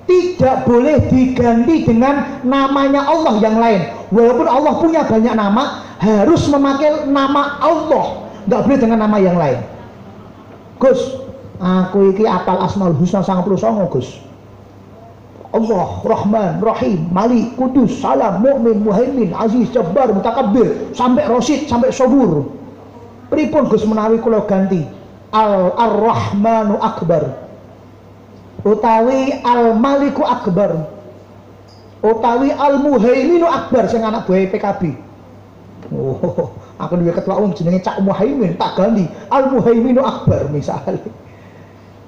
tidak boleh diganti dengan namanya Allah yang lain. Walaupun Allah punya banyak nama, harus memakai nama Allah, tidak boleh dengan nama yang lain. Gus, aku iki apal Asmaul Husna 99 Gus. Allah, Rahman, Rahim, Malik, Kudus, Salam, Mukmin, Muhaimin, Aziz, Jabbar, Mutakabbir, sampai Rasyid, sampai Sabur. Pripun Gus menawi kula ganti Ar-Rahmanu Akbar, utawi Al-Maliku Akbar, utawi Al-Muhaiminu Akbar sing anak buah PKB. Oh, aku duwe ketua umum jenenge Cak Muhaimin, tak ganti Al-Muhaiminu Akbar misalnya.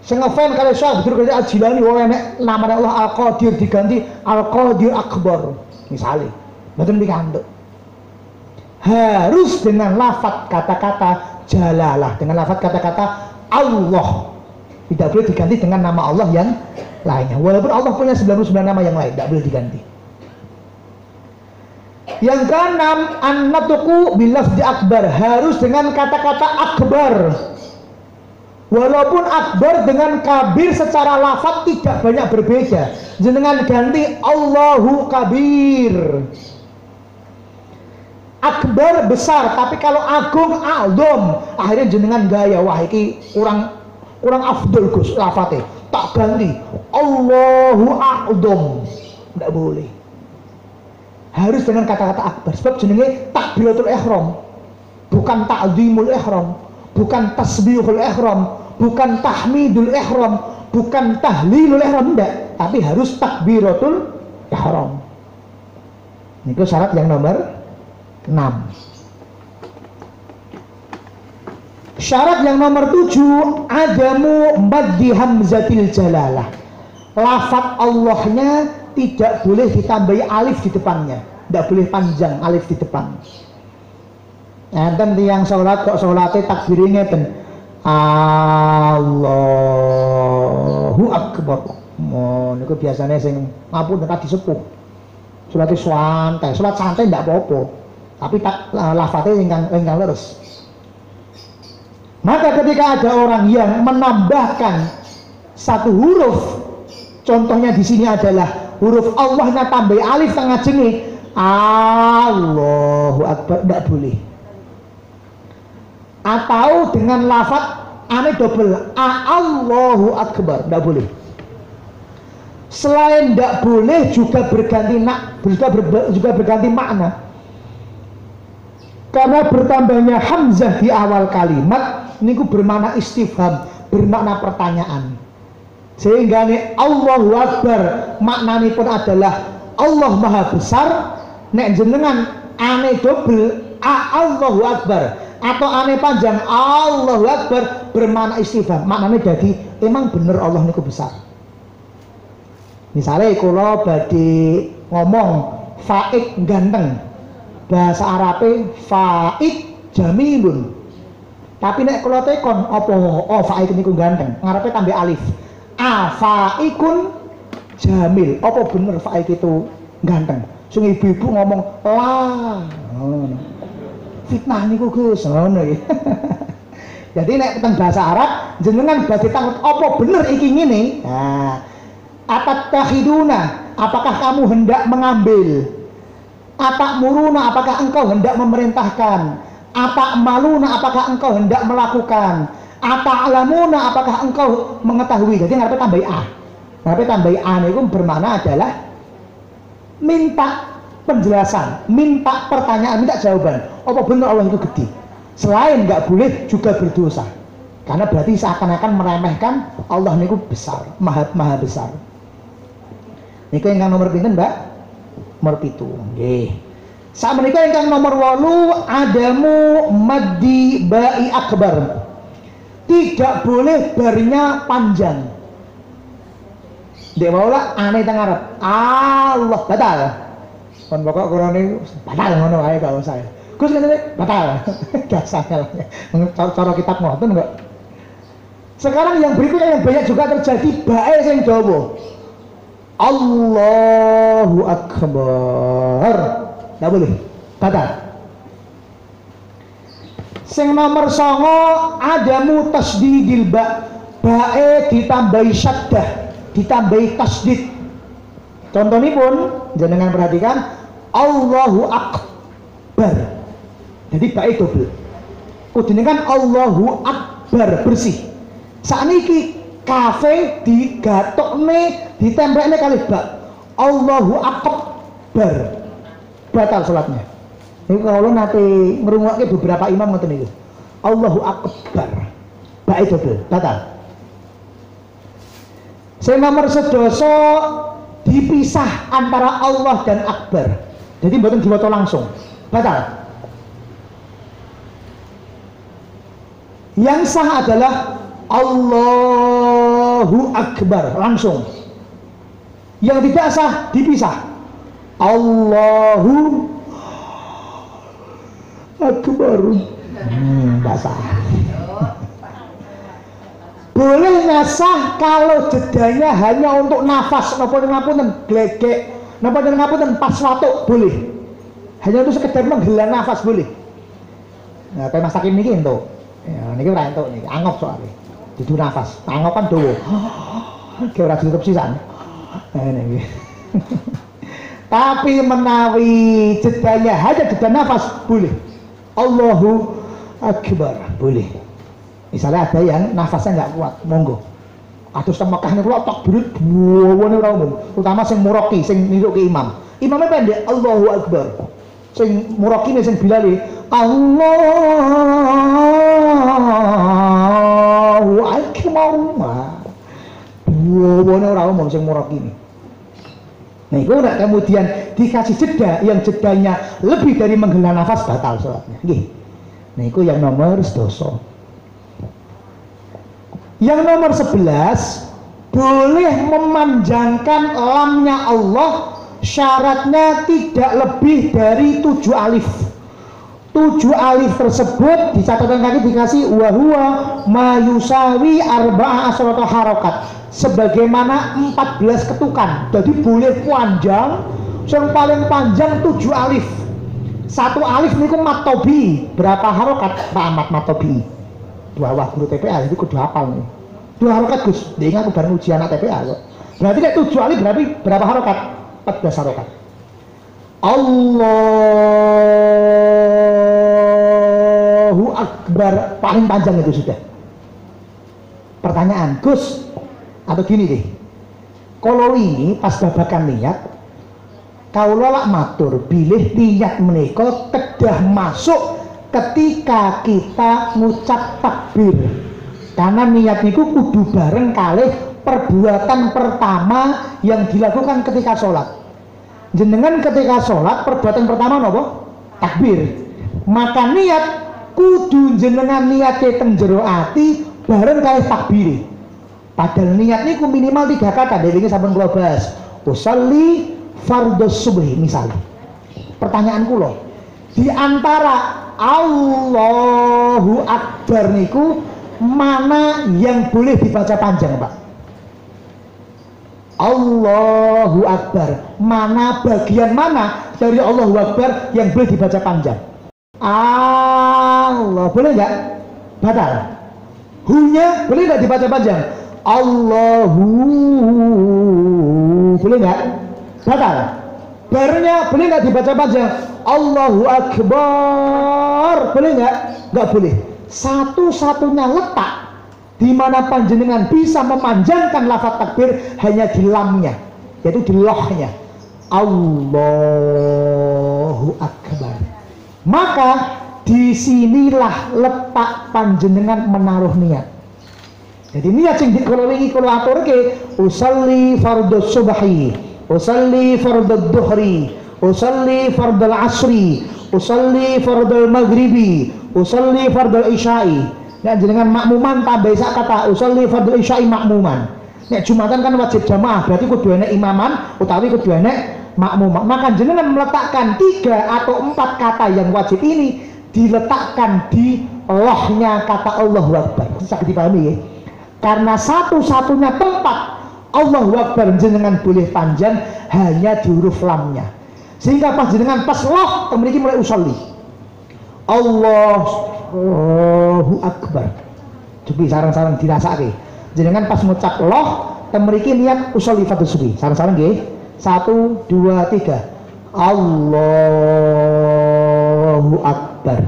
Sing ngefan kali Syekh Abdul Qadir Al-Jilani wae nek namane Allah Al-Qadir diganti Al-Qadir Akbar misalnya. Mboten pikantuk. Harus dengan lafaz kata-kata jalalah, dengan lafaz kata-kata Allah. Tidak boleh diganti dengan nama Allah yang lainnya. Walaupun Allah punya 99 nama yang lain, tidak boleh diganti. Yang keenam, an-natqu bil lafzi akbar, harus dengan kata-kata akbar. Walaupun akbar dengan kabir secara lafaz tidak banyak berbeda. Jenengan ganti Allahu kabir. Akbar besar, tapi kalau agung a'zam, akhirnya jenengan gaya wah iki kurang afdol Gus lafate, tak ganti Allahu a'zam, tidak boleh. Harus dengan kata-kata akbar, sebab jenenge takbiratul ihram, bukan ta'zimul ihram, bukan tasbihul ihram, bukan tahmidul ihram, bukan tahlilul ihram, enggak, tapi harus takbiratul ihram. Itu syarat yang nomor 6. Syarat yang nomor 7, adamu maddi hamzatil jalalah. Lafaz Allahnya tidak boleh ditambahi alif di depannya, tidak boleh panjang alif di depan. Enten tiyang salat kok salate takbirine ten Allahu Akbar. Oh niku biasane sing ngapunten tadi sepuh. Salate santai, salat santai ndak apa-apa. Tapi lafaznya ingkang leres. Maka ketika ada orang yang menambahkan satu huruf, contohnya di sini adalah huruf Allahnya tambah alif tengah jengih, Allahu Akbar, tidak boleh. Atau dengan lafaz ane double, Allahu Akbar, tidak boleh. Selain tidak boleh juga berganti makna. Karena bertambahnya hamzah di awal kalimat niku bermakna istifham, bermakna pertanyaan. Sehingga nih Allahu Akbar maknanya pun adalah Allah Maha Besar. Nek jenengan ane double Allahu Akbar atau ane panjang Allahu Akbar bermakna istifham, maknanya jadi emang bener Allah niku besar. Misalnya kalau badhe ngomong Faik ganteng, bahasa Arabnya Faik jamilun. Tapi nek kula tekon apa oh Faik niku ganteng, ngarepe tambah alif. Faikun jamil. Apa bener Faik itu ganteng? Sing ibu-ibu ngomong lah. Ngono. Fitnah niku Gus, ngono ya. Jadi nek teng bahasa Arab jenengan badhe takut apa bener iki ngene? Nah, atattakhiduna, apakah kamu hendak mengambil? Atakmuruna, apakah engkau hendak memerintahkan? Atakmaluna, apakah engkau hendak melakukan? Ata'lamuna, apakah engkau mengetahui? Jadi ngarepe tambahi a. Ngarepe tambahi a niku bermakna adalah minta penjelasan, minta pertanyaan, minta jawaban. Apa benar Allah itu gede? Selain nggak boleh juga berdosa. Karena berarti seakan-akan meremehkan Allah niku besar, maha besar. Niku yang nomor pinten, Mbak? Nomor 7. Nggih. Sak menika ingkang nomor 8 adamu maddi ba'i akbar. tidak boleh barnya panjang. Dek maulah aneh teng ngarep. Allah batal. Kon pokok kurane batal ngono wae gak usah. Gus ngene batal. Dasarnya cara kitab ngoten kok. Sekarang yang berikutnya yang banyak juga terjadi bae sing dawa. Allahu Akbar. Nggak boleh, batal. Sing nomor 9 adamu tasdidil bae ditambahi syaddah, ditambahi tasdid. Contohnya pun jenengan perhatikan Allahu Akbar. Jadi bae double. Kudune kan Allahu Akbar bersih. Sakniki kafe digatokne ditembekne kali bak. Allahu Akbar. Batal salatnya. Ini kalau nanti ngerungokke beberapa imam ngoten niku. Allahu Akbar. Bae double, batal. Sing nomor 11 dipisah antara Allah dan Akbar. Jadi mboten diwaca langsung. Batal. Yang sah adalah Allahu Akbar langsung. Yang tidak sah dipisah. Allahu Akbar. Enggak sah. Boleh ngasah kalau jedanya hanya untuk nafas, napa ngapunten glegek, napa ngapunten pas watuk boleh. Hanya untuk sekedar menghela nafas boleh. Nah, kayak Mas Hakim niki entuk. Ya, niki ora entuk niki, angop soalnya. Dudu nafas, angop kan dawa. Ki ora ditutup sisan. Niki. Tapi menawi jedanya hanya jeda nafas boleh. Allahu Akbar boleh. Misalnya ada yang nafasnya nggak kuat, monggo. Atus teng Mekah niku takbir duwane ora umum, terutama sing muroki, sing niruke imam. Imamnya pendek, Allahu Akbar. Sing murokine sing bilale Allahu Akbar. Duwane ora umum sing murokine. Nah itu kemudian dikasih jeda yang jedanya lebih dari menghela nafas batal sholatnya. Nah itu yang nomor 11. Yang nomor 11 boleh memanjangkan lamnya Allah, syaratnya tidak lebih dari 7 alif. 7 alif tersebut dicatatkan kaki dikasih wahwa mayusawi arba'a asrata harokat, sebagaimana 14 ketukan. Jadi boleh panjang, yang paling panjang 7 alif. 1 alif niku matobi, berapa harokat Pak Ahmad matobi? Wah guru TPA itu kudu hafal nih. 2 harokat Gus, dia ingat bareng ujian anak TPA kok. Berarti kayak 7 alif berarti berapa harokat? 14 harokat. Allahu Akbar paling panjang itu sudah. Pertanyaan Gus, atau gini deh, kalau ini pas babakan niat, kalau lolak matur bilih niat menika kedah masuk ketika kita ngucap takbir, karena niat niku kudu bareng kalih perbuatan pertama yang dilakukan ketika sholat. Jenengan ketika sholat perbuatan pertama nopo? Takbir. Maka niat kudu jenengan niate teng jero ati bareng kalih takbir. Padahal niat niku minimal 3 kata. Dewe iki sampun kula bahas. Usolli fardhu subhi misalnya. Pertanyaan kula, di antara Allahu Akbar niku mana yang boleh dibaca panjang, Pak? Allahu Akbar, mana bagian mana dari Allahu Akbar yang boleh dibaca panjang? Allah, boleh nggak? Batal. Hunya boleh nggak dibaca panjang? Allahu, boleh nggak? Batal. Barnya boleh nggak dibaca panjang? Allahu Akbar, boleh nggak? Nggak boleh. Satu-satunya letak di mana panjenengan bisa memanjangkan lafaz takbir hanya di lamnya, yaitu di lohnya. Allahu Akbar. Maka disinilah letak panjenengan menaruh niat. Jadi niat yang kalau wingi kalau aturke usolli fardhu subhi, usolli fardhu dhuhri, usolli fardhu asri, usolli fardhu maghribi, usolli fardhu isya'i. Nek jenengan makmuman tambah sak kata usolli fardhu isya'i makmuman. Nek Jumatan kan wajib jamaah, berarti kudu enek imaman utawi kudu enek makmuman. Maka jenengan meletakkan 3 atau 4 kata yang wajib ini diletakkan di lohnya kata Allahu Akbar. Bisa dipahami ya? Karena satu-satunya tempat Allahu Akbar jenengan boleh panjang hanya di huruf lamnya. Sehingga pas jenengan pas loh memiliki mulai usolli. Allahu Akbar. Coba sarang-sarang dirasake. Jenengan pas ngucap loh memiliki niat usolli fardhu subuh. Sarang-sarang nggih. 1 2 3. Allahu Akbar.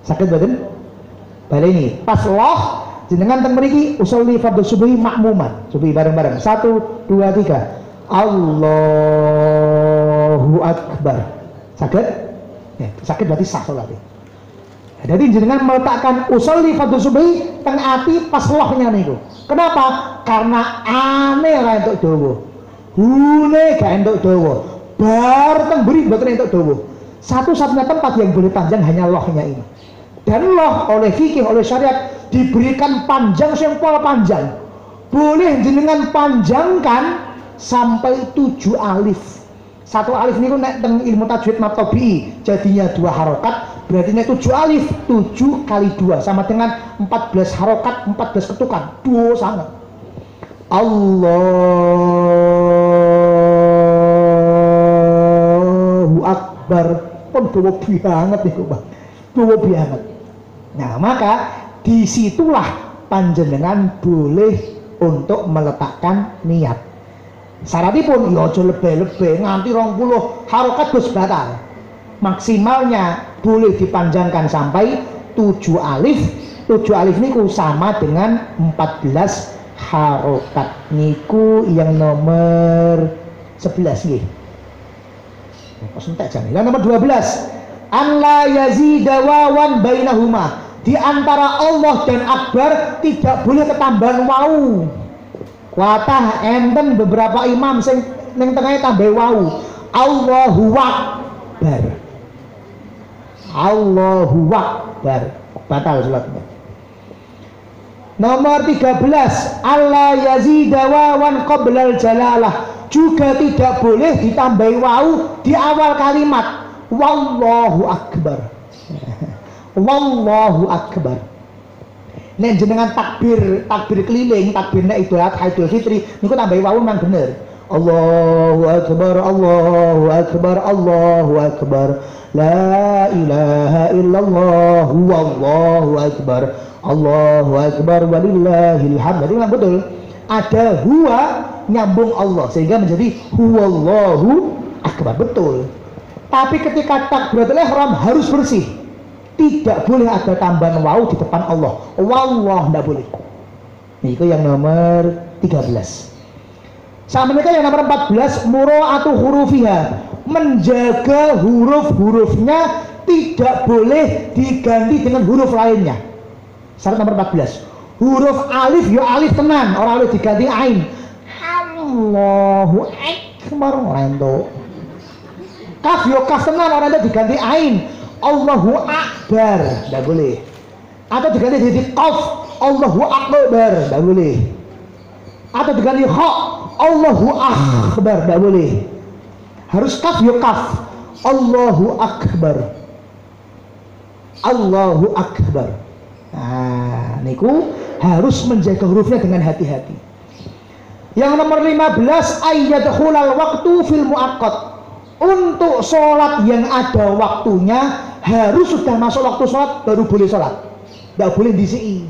Sakit badan? Baleni. Pas loh jenengan teng mriki usolli fardhu subuh makmuman. Coba bareng-bareng. 1 2 3. Allahu Akbar. Sakit? Ya, sakit berarti sah salatnya. Jadi jenengan meletakkan usolli fardhu subuh teng ati pas lohnya niku. Kenapa? Karena aneh lah entuk dawa. Hune gak entuk dawa. Bar teng buri mboten entuk dawa. Satu-satunya tempat yang boleh panjang hanya lohnya ini. Dan loh oleh fikih, oleh syariat diberikan panjang sempol panjang. Boleh jenengan panjangkan sampai 7 alif. 1 alif niku nek teng ilmu tajwid matobi jadinya 2 harokat, berarti nek 7 alif 7 kali 2 sama dengan 14 harokat, 14 ketukan. Duo sangat. Allahu Akbar. Pun duo banget niku, Bang. Duo banget. Nah, maka disitulah panjenengan boleh untuk meletakkan niat. Syaratipun ya aja lebih-lebih nganti 20 harokat wis batal. Maksimalnya boleh dipanjangkan sampai 7 alif. 7 alif niku sama dengan 14 harokat. Niku yang nomor 11 nggih. Kok entek jane. Yang nomor 12. An la yazida wawan bainahuma. Di antara Allah dan Akbar tidak boleh ketambahan wau. Watah enten beberapa imam sing ning tengahnya tambah wau. Allahu Akbar. Allahu Akbar. Batal salatnya. Nomor 13. Allah yazida wawan qoblal jalalah. Juga tidak boleh ditambahi wau di awal kalimat. Wallahu Akbar. Wallahu Akbar. Nek jenengan takbir keliling, takbir nek Idul Fitri niku tambahi wau memang bener. Allahu Akbar, Allahu Akbar, Allahu Akbar. La ilaha illallah, wallahu akbar. Allahu akbar walillahil hamd. Jadi memang betul. Ada huwa nyambung Allah sehingga menjadi huwallahu akbar, betul. Tapi ketika takbiratul ihram harus bersih. Tidak boleh ada tambahan waw di depan Allah. Wallah tidak boleh. Itu yang nomor 13. Sama mereka yang nomor 14, mura'atu hurufiha. Menjaga huruf-hurufnya tidak boleh diganti dengan huruf lainnya. Syarat nomor 14. Huruf alif ya alif tenan, orang alif diganti ain. Allahu akbar lento. Kaf ya kaf tenan, orang itu diganti ain. Allahu akbar, tidak boleh. Atau diganti jadi qaf, Allahu akbar, tidak boleh. Atau diganti kha, Allahu akbar, tidak boleh. Harus kaf ya kaf, Allahu akbar. Allahu akbar. Nah, niku harus menjaga hurufnya dengan hati-hati. Yang nomor 15, ayyadkhulal waktu fil muaqqat. Untuk sholat yang ada waktunya harus sudah masuk waktu sholat baru boleh sholat. Tidak boleh disii.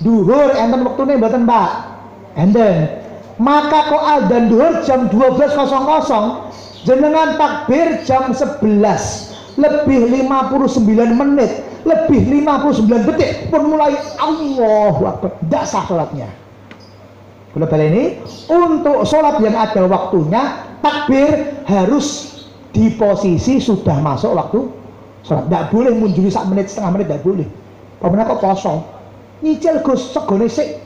Duhur enten waktunya mboten Pak. Enten. Maka kok adzan duhur jam 12.00, jenengan takbir jam 11 lebih 59 menit, lebih 59 detik pun mulai Allahu Akbar. Tidak sah sholatnya. Boleh balik ini untuk sholat yang ada waktunya takbir harus di posisi sudah masuk waktu sholat. Tidak boleh munjuli 1 menit, setengah menit, tidak boleh. Pemenang kok kosong nyicil gus segone sik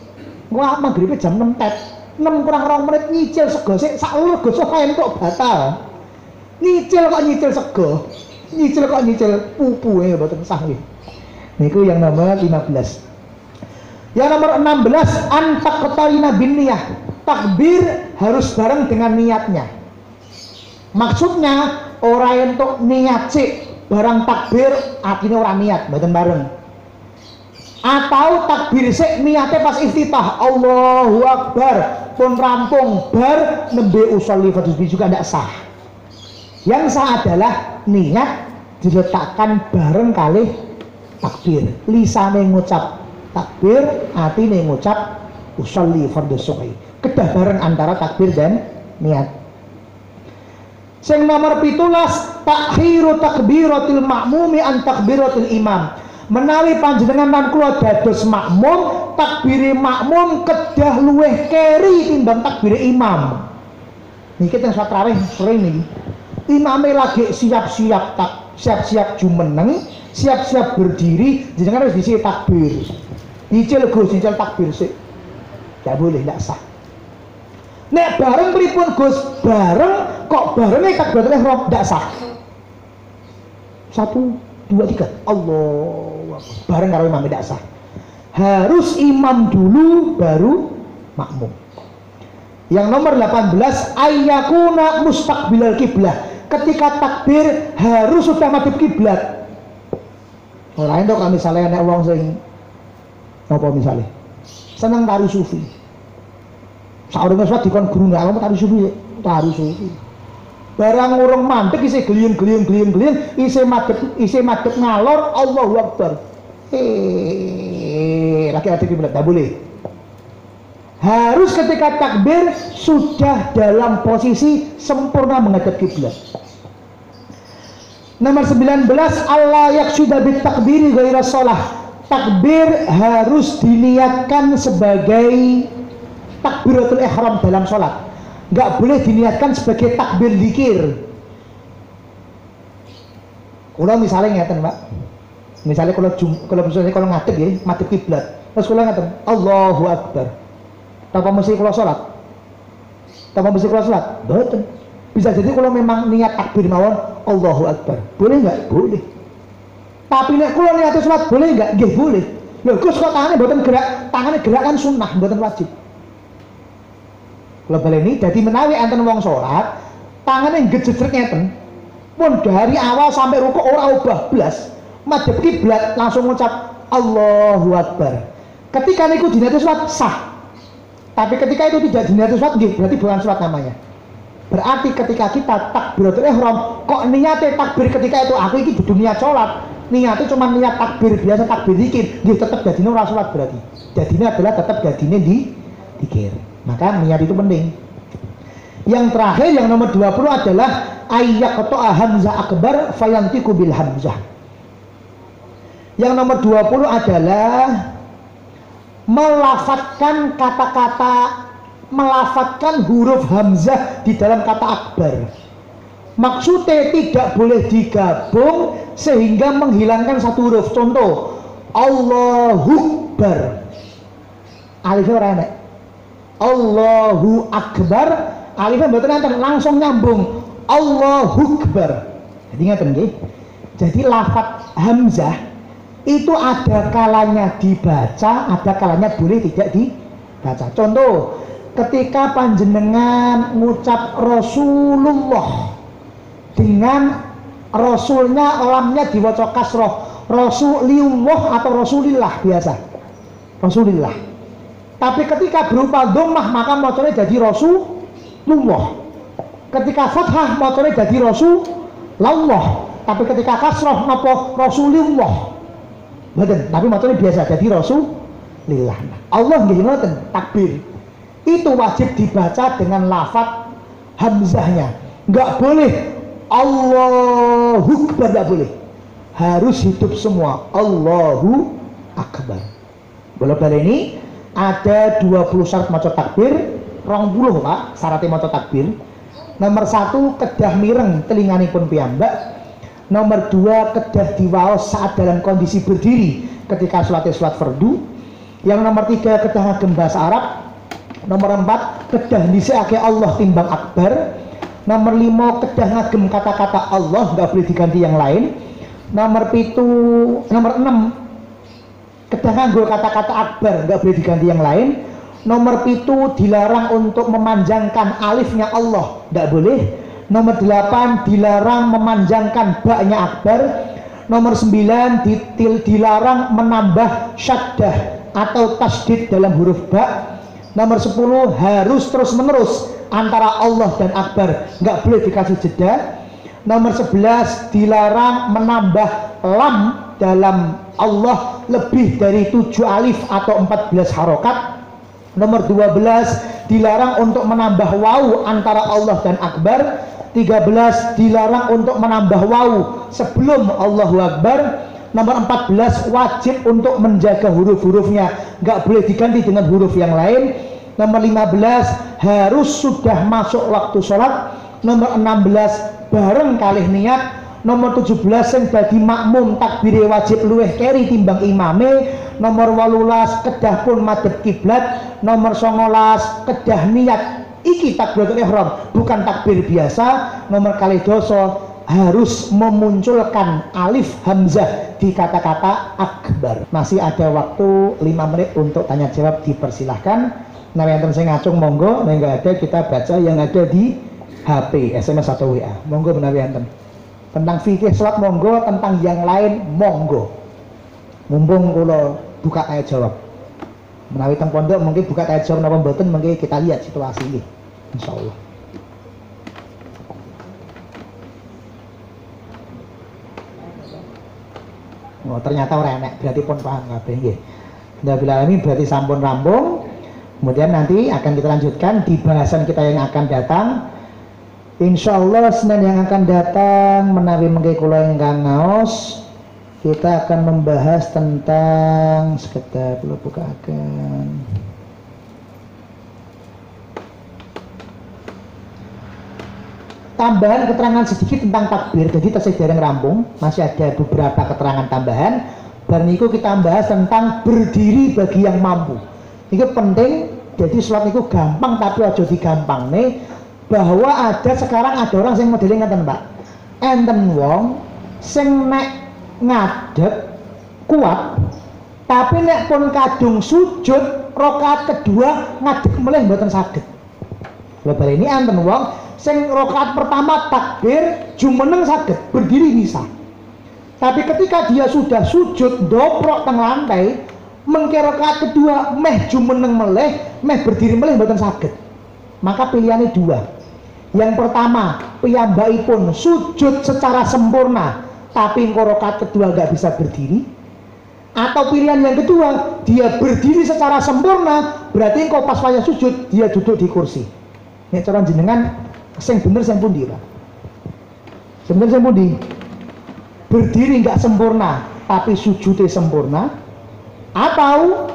wah maghribnya jam 6 tet 6 kurang 2 menit nyicil sego sik sak lur gus entuk batal. Nyicil kok nyicil sego, nyicil kok nyicil pupu ya mboten sah nggih. Niku yang nomor 15. Yang nomor 16, antaqtarina bin niyah. Takbir harus bareng dengan niatnya. Maksudnya orang entuk niat sik barang takbir artinya orang niat mboten bareng. Atau takbir sik niatnya pas iftitah Allahu Akbar pun rampung bar nembe usolli fardhu juga tidak sah. Yang sah adalah niat diletakkan bareng kali takbir. Lisane ngucap takbir, atine ngucap usolli fardhu subhi. Kedah bareng antara takbir dan niat. Sing nomor 17, takhiru takbiratil ma'mumi an takbiratil imam. Menawi panjenengan lan kula dados makmum, takbire makmum kedah luweh keri timbang takbire imam. Niki teng salat tarawih sering niki. Imame lagi siap-siap siap-siap jumeneng, siap-siap berdiri, jenengan harus disi takbir. Dicil Gus, dicil takbir sik. Enggak boleh, enggak sah. Nek bareng pripun Gus? Bareng kok barenge takbiratul ihram enggak sah. 1 2 3 Allahu Akbar. Bareng karo imam tidak sah. Harus imam dulu baru makmum. Yang nomor 18, ayyakuna mustaqbilal kiblah. Ketika takbir harus sudah madhep kiblat. Ora entuk kalau misalnya nek wong sing apa misalnya seneng tari sufi. Saurunge wis dikon guru nek aku tari sufi, tari sufi. Barang urung mandek isih gliyung isih madhep ngalor Allahu Akbar. Laki-laki kiblat enggak boleh. Harus ketika takbir sudah dalam posisi sempurna menghadap kiblat. Nomor 19, Allah yaksuda bit takbiri ghaira shalah. Takbir harus diniatkan sebagai takbiratul ihram dalam sholat. Nggak boleh diniatkan sebagai takbir zikir. Kalau misalnya ngeten Pak, misalnya kalau ngadeg ya, madhep kiblat, terus kalau ngeten Allahu Akbar, tanpa mesti kalau sholat, betul. Bisa jadi kalau memang niat takbir mawon Allahu Akbar, boleh nggak? Boleh. Tapi nek kalau niat sholat boleh nggak? Nggih boleh. Lho Gus kok tangannya mboten gerak, tangannya gerakan sunnah, mboten wajib. Kalau baleni jadi menawi enten wong sholat tangannya ngejejrek ngeten pun dari awal sampai rukuk ora ubah blas madhep kiblat langsung ngucap Allahu Akbar. Ketika niku diniati sholat sah, tapi ketika itu tidak diniati sholat berarti bukan sholat namanya. Berarti ketika kita takbiratul ihram kok niatnya takbir ketika itu aku iki dudu niat sholat, niatnya cuma niat takbir biasa, takbir zikir, tetap dadine ora sholat, berarti dadine adalah tetap dadine di zikir. Maka niat itu penting. Yang terakhir yang nomor 20 adalah ayyaqta'a hamzah akbar fayantiqu bil hamzah. Yang nomor 20 adalah melafatkan huruf hamzah di dalam kata akbar. Maksudnya tidak boleh digabung sehingga menghilangkan satu huruf. Contoh Allahu Akbar, alifnya ora enak. Allahu Akbar, alifnya mboten enten, langsung nyambung Allahu Akbar. Jadi ngaten nggih. Jadi lafaz hamzah itu ada kalanya dibaca, ada kalanya boleh tidak dibaca. Contoh, ketika panjenengan ngucap Rasulullah dengan Rasulnya lamnya diwaca kasroh, Rasulillah atau Rasulillah biasa, Rasulillah. Tapi ketika berupa dhammah maka mocornya jadi Rasulullah. Ketika fathah mocornya jadi Rasulullah. Tapi ketika kasroh napa Rasulullah. Betul, tapi mocornya biasa jadi Rasulillah. Allah nggih ngoten takbir. Itu wajib dibaca dengan lafaz hamzahnya. Enggak boleh Allahu Akbar, enggak boleh. Harus hidup semua Allahu Akbar. Boleh kali ini ada 20 syarat maca takbir, 20 Pak syaratnya maca takbir. Nomor 1 kedah mireng telinganipun piyambak. Nomor 2 kedah diwaos saat dalam kondisi berdiri ketika sholat fardu. Yang nomor 3 kedah ngagem bahasa Arab. Nomor 4 kedah dhisikake Allah timbang akbar. Nomor 5 kedah ngagem kata-kata Allah, nggak boleh diganti yang lain. Nomor 6 kedah nganggo kata-kata akbar, nggak boleh diganti yang lain. Nomor 7 dilarang untuk memanjangkan alifnya Allah, nggak boleh. Nomor 8 dilarang memanjangkan baknya akbar. Nomor 9 dilarang menambah syaddah atau tasdid dalam huruf ba. Nomor 10 harus terus menerus antara Allah dan akbar, nggak boleh dikasih jeda. Nomor 11 dilarang menambah lam dalam Allah lebih dari 7 alif atau 14 harokat. Nomor 12 dilarang untuk menambah waw antara Allah dan akbar. 13 dilarang untuk menambah waw sebelum Allahu Akbar. Nomor 14 wajib untuk menjaga huruf-hurufnya, nggak boleh diganti dengan huruf yang lain. Nomor 15 harus sudah masuk waktu sholat. Nomor 16 bareng kalih niat. Nomor 17 yang dadi makmum takbire wajib luweh keri timbang imame. Nomor 18 kedah pun madhep kiblat. Nomor 19 kedah niat iki takbiratul ihram bukan takbir biasa. Nomor kalih doso harus memunculkan alif hamzah di kata-kata akbar. Masih ada waktu 5 menit untuk tanya jawab, dipersilahkan. Nah yang saya ngacung monggo, nah nggak ada kita baca yang ada di HP, SMS atau WA. Monggo menawi enten. Tentang fikih salat monggo, tentang yang lain monggo. Mumpung kula buka tanya jawab. Menawi teng pondok mungkin buka tanya jawab napa mboten, mungkin kita lihat situasi ini. Insyaallah. Oh, ternyata ora enek, berarti pun paham kabeh nggih. Alhamdulillah ini berarti sampun rampung. Kemudian nanti akan kita lanjutkan di bahasan kita yang akan datang. Insya Allah Senin yang akan datang menawi mengke kula ingkang ngaos, kita akan membahas tentang sekedar kula bukakan. Tambahan keterangan sedikit tentang takbir. Jadi tasih dereng rampung, masih ada beberapa keterangan tambahan. Dan niku kita bahas tentang berdiri bagi yang mampu. Itu penting. Jadi sholat itu gampang tapi aja digampang nih. Bahwa sekarang ada orang yang modelnya ngeten Pak. Enten wong sing nek ngadeg kuat, tapi nek pun kadung sujud rakaat kedua ngadeg meleh mboten saged. Lha bali ini enten wong sing rakaat pertama takbir jumeneng saged, berdiri bisa. Tapi ketika dia sudah sujud doprok teng lantai, mengke rakaat kedua meh jumeneng meleh, meh berdiri meleh mboten saged. Maka pilihannya dua. Yang pertama, piyambakipun sujud secara sempurna, tapi engko rakaat kedua nggak bisa berdiri. Atau pilihan yang kedua, dia berdiri secara sempurna, berarti engko pas wayah sujud dia duduk di kursi. Nek cara jenengan sing bener sing pundi, Pak? Sebenarnya sing pundi? Berdiri nggak sempurna, tapi sujudnya sempurna, atau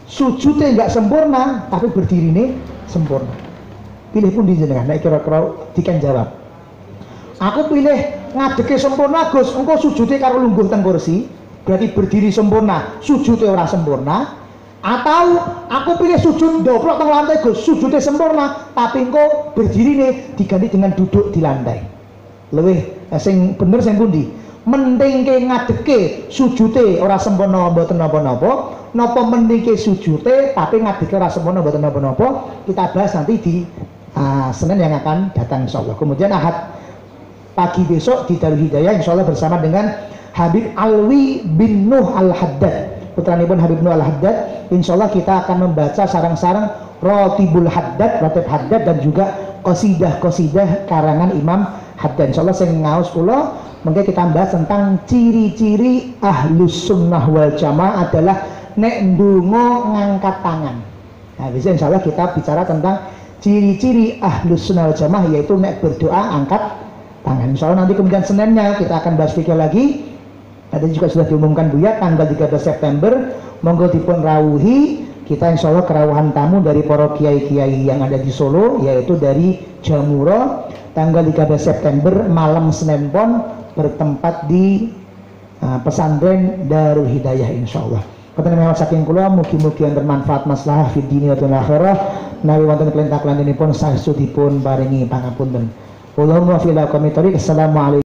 sujudnya nggak sempurna, tapi berdiri ini sempurna. Pilih pun di jenengan, nek kira-kira dikan jawab. Aku pilih ngadeke sempurna Gus, engko sujudnya karo lungguh teng kursi, berarti berdiri sempurna, sujudnya ora sempurna. Atau aku pilih sujud doplok teng lantai Gus, sujudnya sempurna, tapi engko berdiri nih diganti dengan duduk di lantai. Lebih sing bener sing pundi? Mending ke ngadeke sujudnya ora sempurna mboten napa-napa, napa mending ke sujudnya tapi ngadeke ora sempurna mboten napa-napa. Kita bahas nanti di Senin yang akan datang insyaallah. Kemudian Ahad pagi besok di Darul Hidayah insyaallah bersama dengan Habib Alwi bin Nuh Al-Haddad, putranipun Habib Nuh Al-Haddad. Insyaallah kita akan membaca sarang-sarang Ratibul Haddad, Ratib Haddad, dan juga qasidah-qasidah karangan Imam Haddad. Insyaallah sing ngaos kula mungkin kita bahas tentang ciri-ciri Ahlus Sunnah wal Jamaah adalah nek ndonga ngangkat tangan. Nah, bisa insyaallah kita bicara tentang ciri-ciri Ahlus Sunnah wal Jamaah, yaitu nek berdoa angkat tangan. Insyaallah nanti kemudian Seninnya kita akan bahas fikih lagi. Tadi juga sudah diumumkan Buya tanggal 13 September monggo dipun rawuhi. Kita insyaallah kerawuhan tamu dari para kiai-kiai yang ada di Solo, yaitu dari Jamuro, tanggal 13 September malam Senin pon bertempat di pesantren Darul Hidayah insyaallah. Kata mewah saking kula mugi-mugi yang bermanfaat maslahah fid dini wa akhirah. Nawi wonten kelentak-kelentinipun saestutipun paringi pangapunten. Allahumma fil aqami thariq. Assalamualaikum